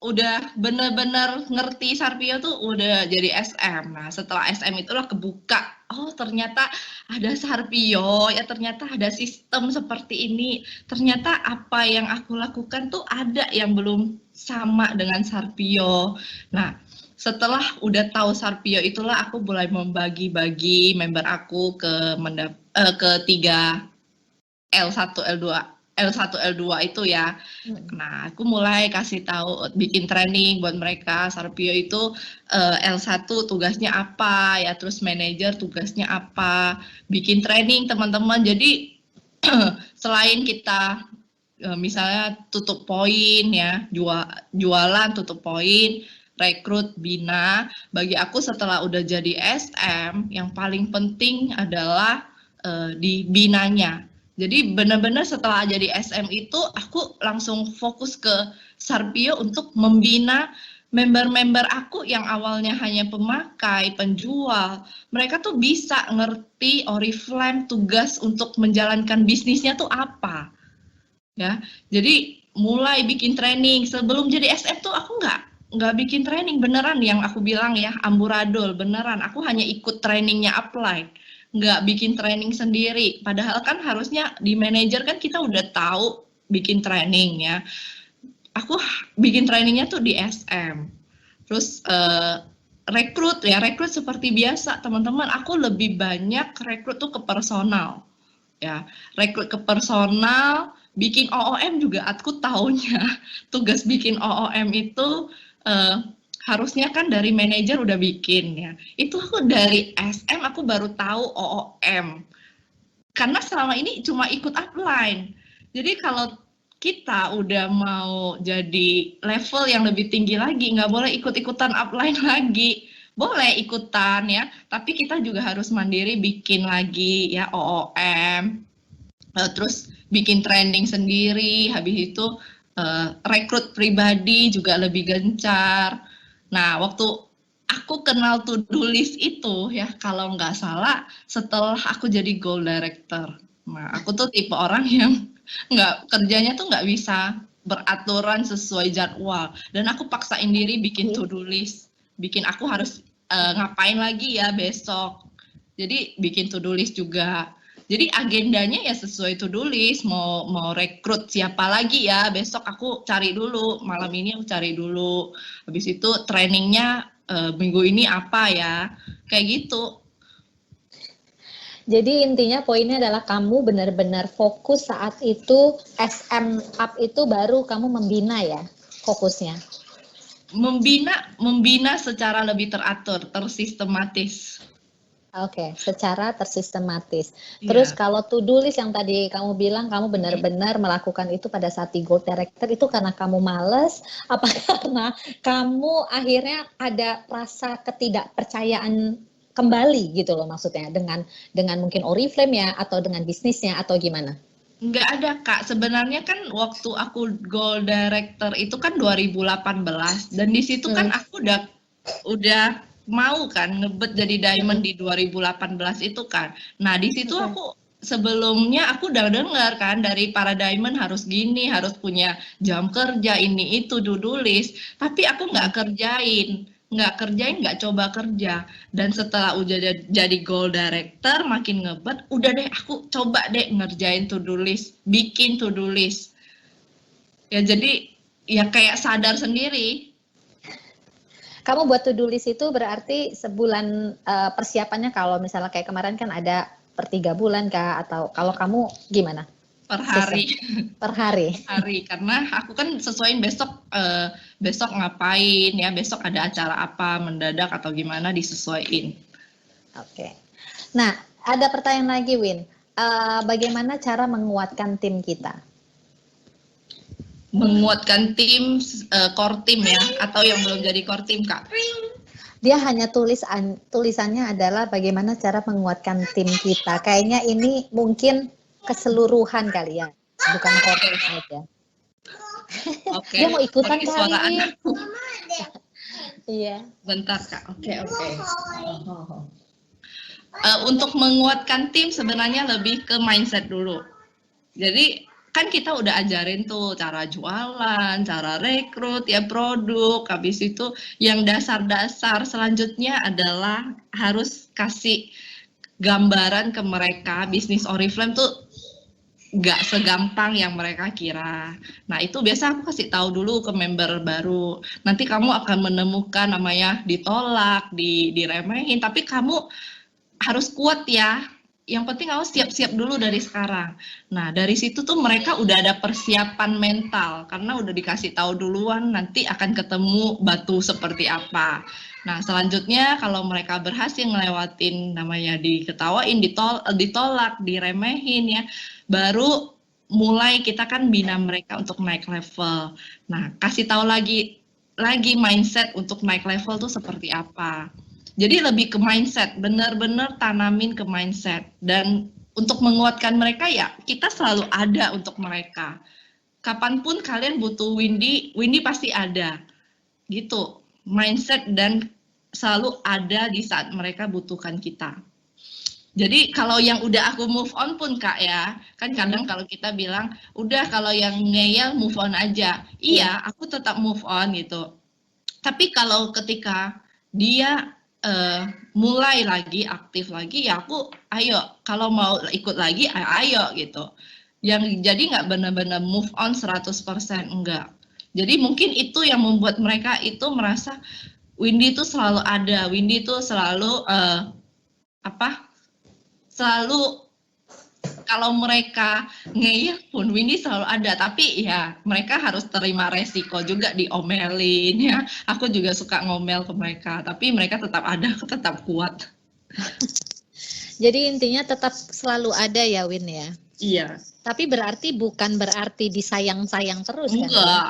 S2: udah bener-bener ngerti Sarpio tuh udah jadi SM. Nah setelah SM itulah kebuka, oh ternyata ada Sarpio, ya ternyata ada sistem seperti ini. Ternyata apa yang aku lakukan tuh ada yang belum sama dengan Sarpio. Nah setelah udah tahu Sarpio itulah aku mulai membagi-bagi member aku ke tiga L1, L2 itu ya. Nah, aku mulai kasih tahu, bikin training buat mereka. Sarpio itu L1 tugasnya apa ya, terus manajer tugasnya apa. Bikin training teman-teman. Jadi selain kita misalnya tutup poin ya, jualan tutup poin, rekrut, bina. Bagi aku setelah udah jadi SM, yang paling penting adalah di binanya. Jadi benar-benar setelah jadi SM itu aku langsung fokus ke Sarpio untuk membina member-member aku yang awalnya hanya pemakai, penjual. Mereka tuh bisa ngerti Oriflame tugas untuk menjalankan bisnisnya tuh apa. Ya, jadi mulai bikin training. Sebelum jadi SM tuh aku nggak bikin training beneran yang aku bilang ya, amburadul beneran. Aku hanya ikut trainingnya Upline. Nggak bikin training sendiri, padahal kan harusnya di manajer kan kita udah tahu bikin training ya. Aku bikin trainingnya tuh di SM, terus rekrut seperti biasa teman-teman. Aku lebih banyak rekrut tuh ke personal ya, rekrut ke personal. Bikin OOM juga aku taunya tugas bikin OOM itu harusnya kan dari manajer udah bikin ya. Itu aku dari SM aku baru tahu OOM. Karena selama ini cuma ikut upline. Jadi kalau kita udah mau jadi level yang lebih tinggi lagi, nggak boleh ikut-ikutan upline lagi. Boleh ikutan ya, tapi kita juga harus mandiri bikin lagi ya OOM. Terus bikin training sendiri, habis itu rekrut pribadi juga lebih gencar. Nah, waktu aku kenal to-do list itu ya, kalau nggak salah setelah aku jadi goal director. Nah, aku tuh tipe orang yang kerjanya tuh nggak bisa beraturan sesuai jadwal. Dan aku paksain diri bikin to-do list. Bikin aku harus ngapain lagi ya besok. Jadi bikin to-do list juga. Jadi agendanya ya sesuai to-do list, mau rekrut siapa lagi ya, besok aku cari dulu, malam ini aku cari dulu. Habis itu trainingnya minggu ini apa ya, kayak gitu.
S1: Jadi intinya poinnya adalah kamu benar-benar fokus saat itu, SM up itu baru kamu membina ya, fokusnya.
S2: Membina secara lebih teratur, tersistematis.
S1: Oke, secara tersistematis. Terus kalau to-do list yang tadi kamu bilang kamu benar-benar melakukan itu pada saat di Gold Director, itu karena kamu males, apa karena kamu akhirnya ada rasa ketidakpercayaan kembali gitu loh maksudnya dengan mungkin Oriflame ya atau dengan bisnisnya atau gimana?
S2: Nggak ada Kak, sebenarnya kan waktu aku Gold Director itu kan 2018 dan di situ kan aku udah mau kan ngebet jadi diamond di 2018 itu kan. Nah di situ aku sebelumnya aku udah dengar kan dari para diamond harus gini, harus punya jam kerja ini itu to-do list, tapi aku nggak kerjain, nggak coba kerja. Dan setelah udah jadi goal director makin ngebet, udah deh aku coba deh ngerjain to-do list, bikin to-do list. Ya jadi ya kayak sadar sendiri.
S1: Kamu buat to-do list itu berarti sebulan persiapannya, kalau misalnya kayak kemarin kan ada per 3 bulan kah, atau kalau kamu gimana?
S2: Per hari.
S1: Per hari.
S2: Hari, karena aku kan sesuaiin besok ngapain ya, besok ada acara apa mendadak atau gimana disesuaiin.
S1: Oke. Nah, ada pertanyaan lagi Win. Bagaimana cara menguatkan tim kita?
S2: menguatkan tim, core team ya, atau yang belum jadi core team, Kak?
S1: Dia hanya tulisannya adalah bagaimana cara menguatkan tim kita. Kayaknya ini mungkin keseluruhan kali ya, bukan core team aja.
S2: Oke.
S1: Dia mau ikutan
S2: Sorry,
S1: kali.
S2: suara anakku.
S1: Iya.
S2: Bentar, Kak. Oke. Untuk menguatkan tim sebenarnya lebih ke mindset dulu. Jadi kan kita udah ajarin tuh cara jualan, cara rekrut, ya produk. Habis itu yang dasar-dasar selanjutnya adalah harus kasih gambaran ke mereka bisnis Oriflame tuh nggak segampang yang mereka kira. Nah itu biasa aku kasih tahu dulu ke member baru. Nanti kamu akan menemukan namanya ditolak, diremehin, tapi kamu harus kuat ya. Yang penting kamu siap-siap dulu dari sekarang. Nah dari situ tuh mereka udah ada persiapan mental karena udah dikasih tahu duluan nanti akan ketemu batu seperti apa. Nah selanjutnya kalau mereka berhasil ngelewatin namanya diketawain, ditolak, diremehin ya, baru mulai kita kan bina mereka untuk naik level. Nah kasih tahu lagi mindset untuk naik level tuh seperti apa. Jadi lebih ke mindset, benar-benar tanamin ke mindset. Dan untuk menguatkan mereka ya, kita selalu ada untuk mereka. Kapanpun kalian butuh Windy pasti ada. Gitu, mindset dan selalu ada di saat mereka butuhkan kita. Jadi kalau yang udah aku move on pun Kak ya, kan kadang kalau kita bilang, udah kalau yang ngeyel move on aja. Iya, aku tetap move on gitu. Tapi kalau ketika dia mulai lagi aktif lagi ya aku ayo kalau mau ikut lagi ayo gitu. Yang jadi nggak benar-benar move on 100% enggak. Jadi mungkin itu yang membuat mereka itu merasa Windy itu selalu ada, Windy itu selalu selalu kalau mereka ngeyel pun Windy selalu ada, tapi ya mereka harus terima resiko juga diomelin ya. Aku juga suka ngomel ke mereka, tapi mereka tetap ada, tetap kuat.
S1: Jadi intinya tetap selalu ada ya Win ya?
S2: Iya.
S1: Tapi bukan berarti disayang-sayang terus kan?
S2: Enggak.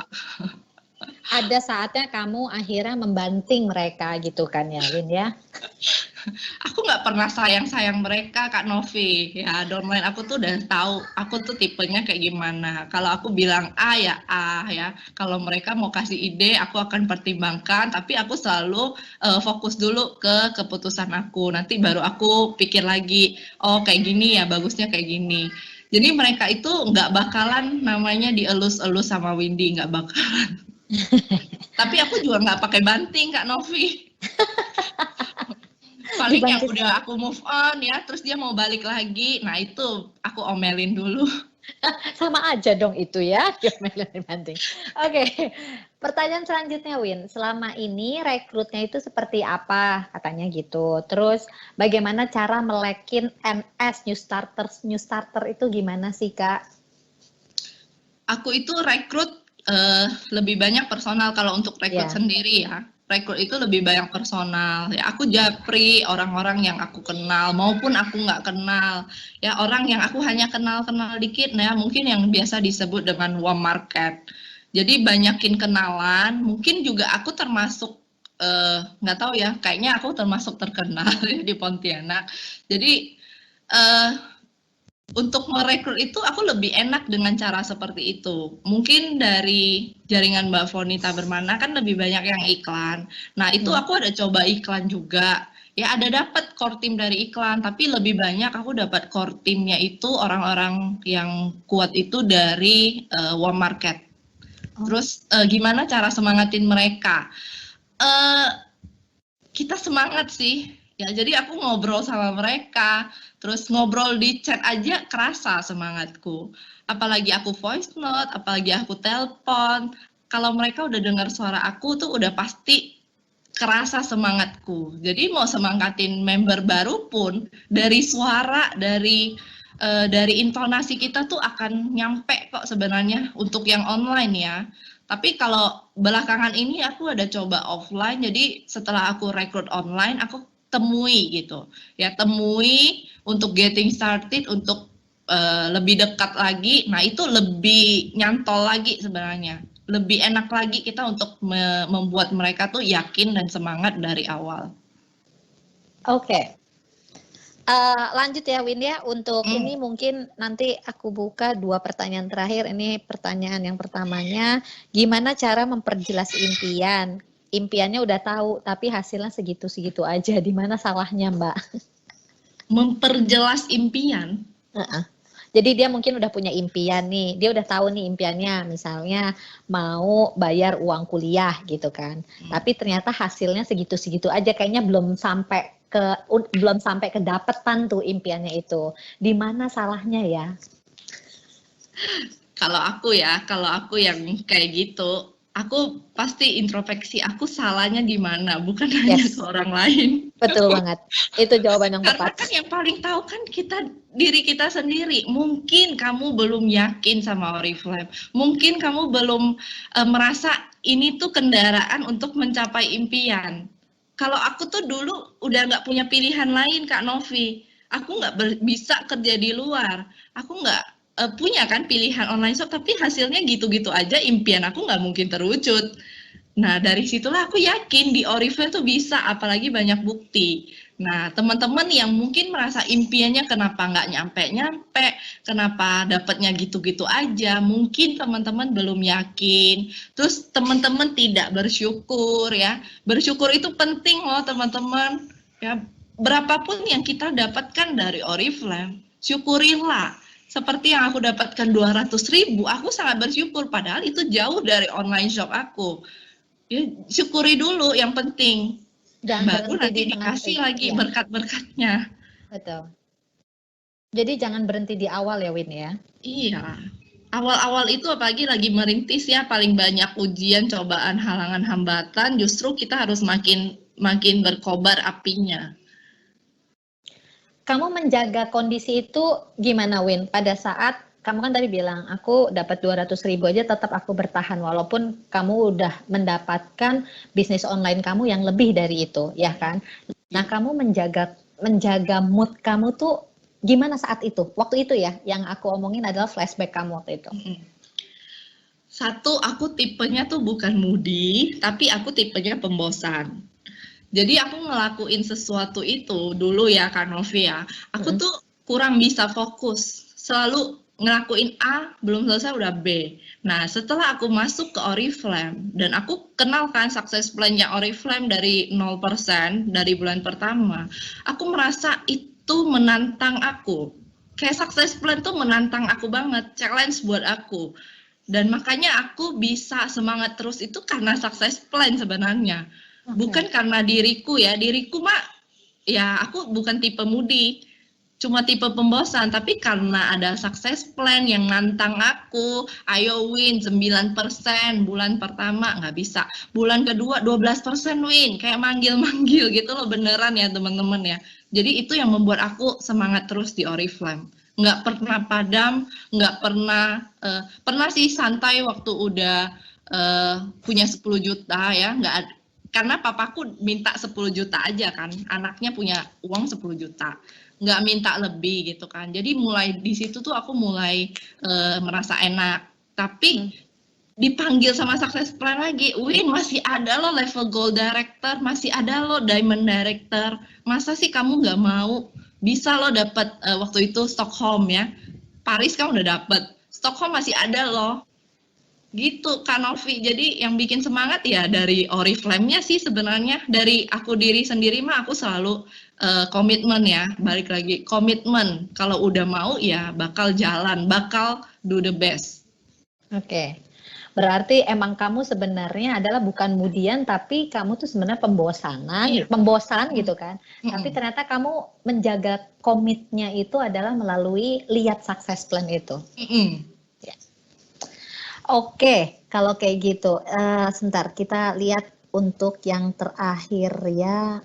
S1: Ada saatnya kamu akhirnya membanting mereka gitu kan ya Win ya?
S2: Aku nggak pernah sayang-sayang mereka Kak Novi ya, downline aku tuh udah tahu aku tuh tipenya kayak gimana. Kalau aku bilang A ya A ya, kalau mereka mau kasih ide aku akan pertimbangkan, tapi aku selalu fokus dulu ke keputusan aku, nanti baru aku pikir lagi, oh kayak gini ya bagusnya kayak gini. Jadi mereka itu nggak bakalan namanya dielus-elus sama Windy, nggak bakalan. Tapi aku juga nggak pakai banting Kak Novi. Paling yang udah aku move on ya, terus dia mau balik lagi, nah itu aku omelin dulu.
S1: Sama aja dong itu ya, diomelin banting. Oke, pertanyaan selanjutnya Win, selama ini rekrutnya itu seperti apa katanya gitu. Terus bagaimana cara melekin NS new starter itu gimana sih Kak?
S2: Aku itu rekrut lebih banyak personal kalau untuk rekrut sendiri ya. Rekrut itu lebih banyak personal ya, aku japri orang-orang yang aku kenal maupun aku nggak kenal ya, orang yang aku hanya kenal dikit ya, mungkin yang biasa disebut dengan warm market. Jadi banyakin kenalan, mungkin juga aku termasuk nggak tahu ya, kayaknya aku termasuk terkenal ya di Pontianak. Jadi untuk merekrut itu aku lebih enak dengan cara seperti itu. Mungkin dari jaringan Mbak Fonita Bermana kan lebih banyak yang iklan. Nah itu aku ada coba iklan juga. Ya ada dapat core team dari iklan, tapi lebih banyak aku dapat core teamnya itu orang-orang yang kuat itu dari warm market. Terus gimana cara semangatin mereka? Kita semangat sih. Ya, jadi aku ngobrol sama mereka, terus ngobrol di chat aja kerasa semangatku. Apalagi aku voice note, apalagi aku telepon. Kalau mereka udah dengar suara aku tuh udah pasti kerasa semangatku. Jadi mau semangatin member baru pun dari suara, dari intonasi kita tuh akan nyampe kok sebenarnya untuk yang online ya. Tapi kalau belakangan ini aku ada coba offline, jadi setelah aku rekrut online, aku temui gitu ya, temui untuk getting started, untuk lebih dekat lagi, nah itu lebih nyantol lagi sebenarnya. Lebih enak lagi kita untuk membuat mereka tuh yakin dan semangat dari awal.
S1: Oke. Lanjut ya Win ya, untuk ini mungkin nanti aku buka 2 pertanyaan terakhir. Ini pertanyaan yang pertamanya, gimana cara memperjelas impian? Impiannya udah tahu, tapi hasilnya segitu-segitu aja. Di mana salahnya, Mbak?
S2: Memperjelas impian?
S1: Jadi dia mungkin udah punya impian nih, dia udah tahu nih impiannya, misalnya mau bayar uang kuliah gitu kan. Tapi ternyata hasilnya segitu-segitu aja, kayaknya belum sampai ke dapetan tuh impiannya itu. Di mana salahnya ya?
S2: Kalau aku yang kayak gitu, aku pasti introspeksi, aku salahnya di mana, bukan hanya ke orang lain.
S1: Betul banget. Itu jawaban yang tepat.
S2: Karena kan yang paling tahu kan diri kita sendiri. Mungkin kamu belum yakin sama Oriflame. Mungkin kamu belum merasa ini tuh kendaraan untuk mencapai impian. Kalau aku tuh dulu udah nggak punya pilihan lain, Kak Novi. Aku nggak bisa kerja di luar. Aku nggak punya kan pilihan online shop, tapi hasilnya gitu-gitu aja, impian aku nggak mungkin terwujud. Nah, dari situlah aku yakin di Oriflame tuh bisa, apalagi banyak bukti. Nah, teman-teman yang mungkin merasa impiannya kenapa nggak nyampe-nyampe, kenapa dapatnya gitu-gitu aja, mungkin teman-teman belum yakin, terus teman-teman tidak bersyukur ya. Bersyukur itu penting loh teman-teman. Ya, berapapun yang kita dapatkan dari Oriflame, syukurilah. Seperti yang aku dapatkan 200.000, aku sangat bersyukur, padahal itu jauh dari online shop aku. Ya, syukuri dulu yang penting. Baru nanti dikasih lagi berkat-berkatnya.
S1: Betul. Jadi jangan berhenti di awal ya Win ya?
S2: Iya. Awal-awal itu apalagi lagi merintis ya, paling banyak ujian, cobaan, halangan, hambatan, justru kita harus makin berkobar apinya.
S1: Kamu menjaga kondisi itu gimana Win? Pada saat kamu kan tadi bilang, aku dapat 200.000 aja tetap aku bertahan, walaupun kamu udah mendapatkan bisnis online kamu yang lebih dari itu, ya kan? Nah, kamu menjaga mood kamu tuh gimana saat itu? Waktu itu ya, yang aku omongin adalah flashback kamu waktu itu.
S2: Satu, aku tipenya tuh bukan moody, tapi aku tipenya pembosan. Jadi aku ngelakuin sesuatu itu dulu ya, Kak Novi ya, aku tuh kurang bisa fokus, selalu ngelakuin A, belum selesai udah B. Nah, setelah aku masuk ke Oriflame, dan aku kenal kan success plan-nya Oriflame dari 0% dari bulan pertama, aku merasa itu menantang aku. Kayak success plan tuh menantang aku banget, challenge buat aku. Dan makanya aku bisa semangat terus itu karena success plan sebenarnya. Bukan karena diriku ya, diriku mah ya aku bukan tipe moody, cuma tipe pembosan, tapi karena ada success plan yang nantang aku, ayo Win 9% bulan pertama, nggak bisa, bulan kedua 12% Win, kayak manggil-manggil gitu loh, beneran ya teman-teman ya. Jadi itu yang membuat aku semangat terus di Oriflame, nggak pernah padam, nggak pernah sih santai waktu udah punya 10 juta ya, nggak, karena papaku minta 10 juta aja kan, anaknya punya uang 10 juta, nggak minta lebih gitu kan. Jadi mulai di situ tuh aku mulai merasa enak. Tapi dipanggil sama success plan lagi, Win masih ada loh level gold director, masih ada loh diamond director. Masa sih kamu nggak mau? Bisa loh dapat waktu itu Stockholm ya. Paris kamu udah dapat, Stockholm masih ada loh. Gitu Kak Novi, jadi yang bikin semangat ya dari Oriflame-nya sih sebenarnya, dari aku diri sendiri mah aku selalu komitmen ya, balik lagi komitmen, kalau udah mau ya bakal jalan, bakal do the best.
S1: Oke. Berarti emang kamu sebenarnya adalah bukan mudian, tapi kamu tuh sebenarnya pembosan gitu kan. Tapi ternyata kamu menjaga komitnya itu adalah melalui lihat success plan itu. Oke, kalau kayak gitu, sebentar kita lihat untuk yang terakhir ya,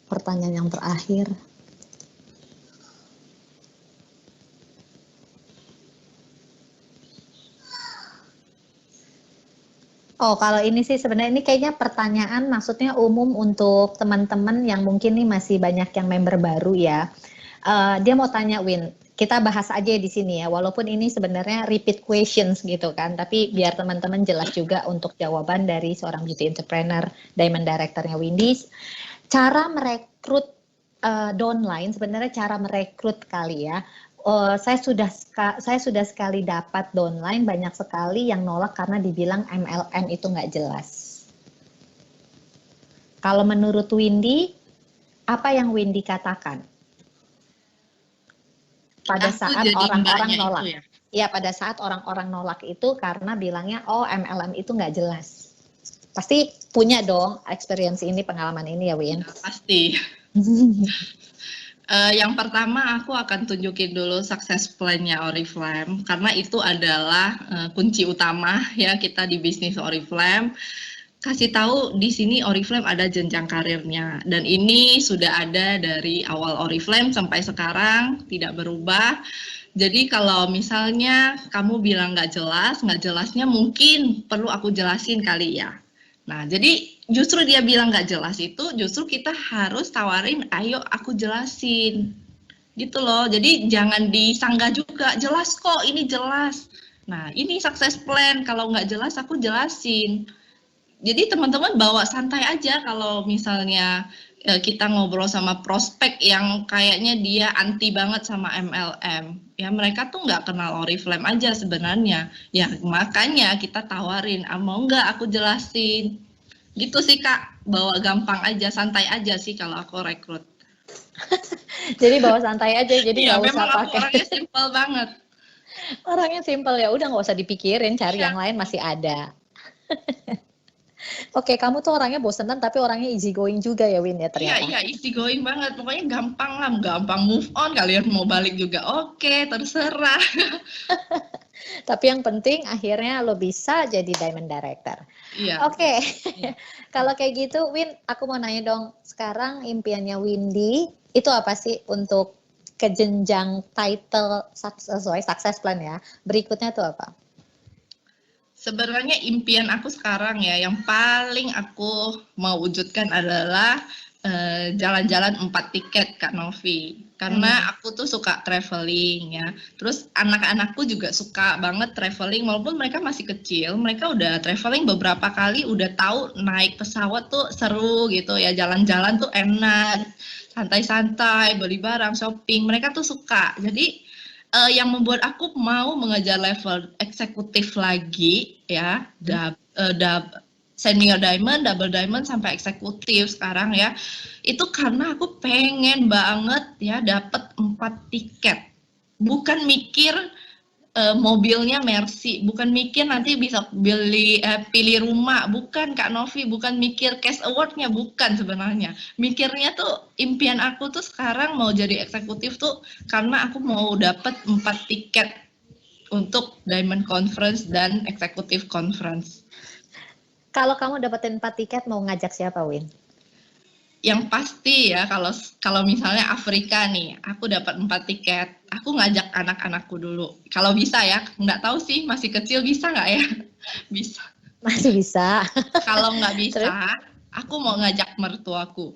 S1: pertanyaan yang terakhir. Oh, kalau ini sih sebenarnya ini kayaknya pertanyaan maksudnya umum untuk teman-teman yang mungkin nih masih banyak yang member baru ya. Dia mau tanya Win, kita bahas aja di sini ya, walaupun ini sebenarnya repeat questions gitu kan, tapi biar teman-teman jelas juga untuk jawaban dari seorang beauty entrepreneur, Diamond Director-nya Windy. Cara merekrut downline, sebenarnya cara merekrut kali ya. Saya sudah sekali dapat downline, banyak sekali yang nolak karena dibilang MLM itu nggak jelas. Kalau menurut Windy, apa yang Windy katakan pada saat orang-orang nolak? Ya, pada saat orang-orang nolak itu karena bilangnya, oh MLM itu nggak jelas. Pasti punya dong experience ini, pengalaman ini ya, Win?
S2: Ya, pasti. Yang pertama aku akan tunjukin dulu success plan-nya Oriflame, karena itu adalah kunci utama ya kita di bisnis Oriflame. Kasih tahu di sini Oriflame ada jenjang karirnya, dan ini sudah ada dari awal Oriflame sampai sekarang tidak berubah. Jadi kalau misalnya kamu bilang nggak jelasnya mungkin perlu aku jelasin kali ya. Nah, jadi justru dia bilang nggak jelas itu, justru kita harus tawarin, ayo aku jelasin. Gitu loh, jadi jangan disanggah juga, jelas kok, ini jelas. Nah, ini success plan, kalau nggak jelas aku jelasin. Jadi teman-teman bawa santai aja kalau misalnya kita ngobrol sama prospek yang kayaknya dia anti banget sama MLM. Ya mereka tuh nggak kenal Oriflame aja sebenarnya. Ya makanya kita tawarin, mau nggak aku jelasin. Gitu sih Kak, bawa gampang aja, santai aja sih kalau aku rekrut.
S1: Jadi bawa santai aja, jadi nggak usah
S2: memang
S1: pakai.
S2: Orangnya simple banget.
S1: Orangnya simple ya, udah nggak usah dipikirin, cari yang lain masih ada. Oke, kamu tuh orangnya bosenan tapi orangnya easy going juga ya Win ya ternyata.
S2: Iya, easy going banget. Pokoknya gampang lah, gampang move on. Kalian mau balik juga oke, terserah.
S1: Tapi yang penting akhirnya lo bisa jadi Diamond Director.
S2: Iya.
S1: Oke. Kalau kayak gitu Win, aku mau nanya dong, sekarang impiannya Windy itu apa sih untuk ke jenjang title sesuai success plan ya? Berikutnya tuh apa?
S2: Sebenarnya impian aku sekarang ya, yang paling aku mau wujudkan adalah jalan-jalan 4 tiket Kak Novi. Karena aku tuh suka traveling ya. Terus anak-anakku juga suka banget traveling, walaupun mereka masih kecil, mereka udah traveling beberapa kali, udah tahu naik pesawat tuh seru gitu ya, jalan-jalan tuh enak, santai-santai, beli barang, shopping, mereka tuh suka. Jadi yang membuat aku mau mengejar level eksekutif lagi ya, senior diamond, double diamond sampai eksekutif sekarang ya, itu karena aku pengen banget ya dapat 4 tiket, bukan mikir mobilnya Mercy, bukan mikir nanti bisa pilih rumah, bukan Kak Novi, bukan mikir cash award-nya, bukan sebenarnya. Mikirnya tuh impian aku tuh sekarang mau jadi eksekutif tuh karena aku mau dapat 4 tiket untuk Diamond Conference dan Executive Conference.
S1: Kalau kamu dapetin 4 tiket mau ngajak siapa Win?
S2: Yang pasti ya, kalau misalnya Afrika nih, aku dapat 4 tiket, aku ngajak anak-anakku dulu. Kalau bisa ya, nggak tahu sih, masih kecil bisa nggak ya? Bisa.
S1: Masih bisa.
S2: Kalau nggak bisa, aku mau ngajak mertuaku.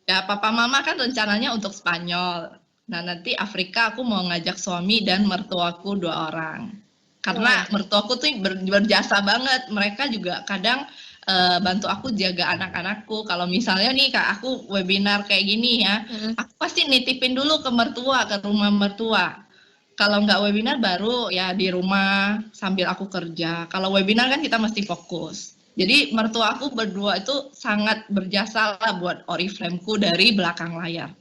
S2: Ya, papa mama kan rencananya untuk Spanyol. Nah, nanti Afrika aku mau ngajak suami dan mertuaku 2 orang. Karena mertuaku tuh berjasa banget, mereka juga kadang bantu aku jaga anak-anakku. Kalau misalnya nih Kak, aku webinar kayak gini ya, aku pasti nitipin dulu ke mertua, ke rumah mertua. Kalau nggak webinar baru ya di rumah sambil aku kerja. Kalau webinar kan kita mesti fokus. Jadi mertua aku berdua itu sangat berjasa lah buat Oriflame-ku dari belakang layar.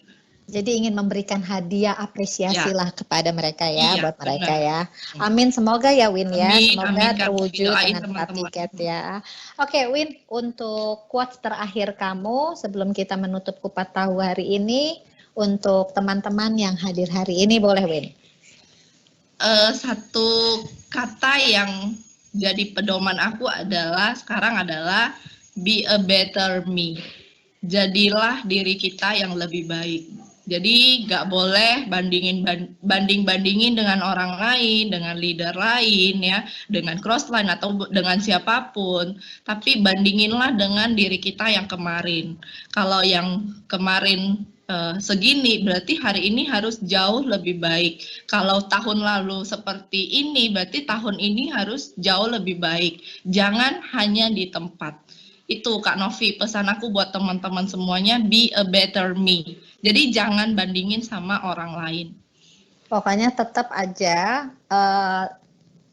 S1: Jadi ingin memberikan hadiah apresiasi lah kepada mereka ya, buat mereka
S2: benar.
S1: ya. Amin, semoga ya Win ya, semoga
S2: amin,
S1: terwujud dengan 4
S2: teman-teman.
S1: tiket ya. Oke Win, untuk quotes terakhir kamu sebelum kita menutup kupat tahu hari ini, untuk teman-teman yang hadir hari ini boleh Win?
S2: Satu kata yang jadi pedoman aku sekarang adalah be a better me. Jadilah diri kita yang lebih baik. Jadi nggak boleh banding-bandingin dengan orang lain, dengan leader lain ya, dengan crossline atau dengan siapapun. Tapi bandinginlah dengan diri kita yang kemarin. Kalau yang kemarin segini, berarti hari ini harus jauh lebih baik. Kalau tahun lalu seperti ini, berarti tahun ini harus jauh lebih baik. Jangan hanya di tempat. Itu Kak Novi, pesan aku buat teman-teman semuanya, be a better me. Jadi jangan bandingin sama orang lain.
S1: Pokoknya tetap aja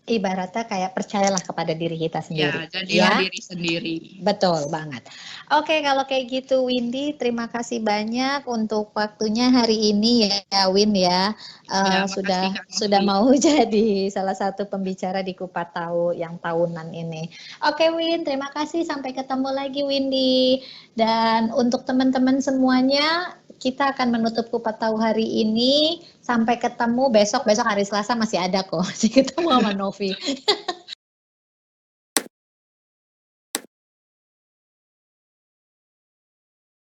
S1: ibaratnya kayak percayalah kepada diri kita sendiri.
S2: Ya, jadilah diri sendiri.
S1: Betul banget. Oke, kalau kayak gitu Windy, terima kasih banyak untuk waktunya hari ini ya Win ya. Sudah mau jadi salah satu pembicara di Kupat Tahu yang tahunan ini. Oke Win, terima kasih. Sampai ketemu lagi Windy. Dan untuk teman-teman semuanya, kita akan menutup Kupat Tahu hari ini. Sampai ketemu besok hari Selasa masih ada kok. Masih ketemu sama Novi.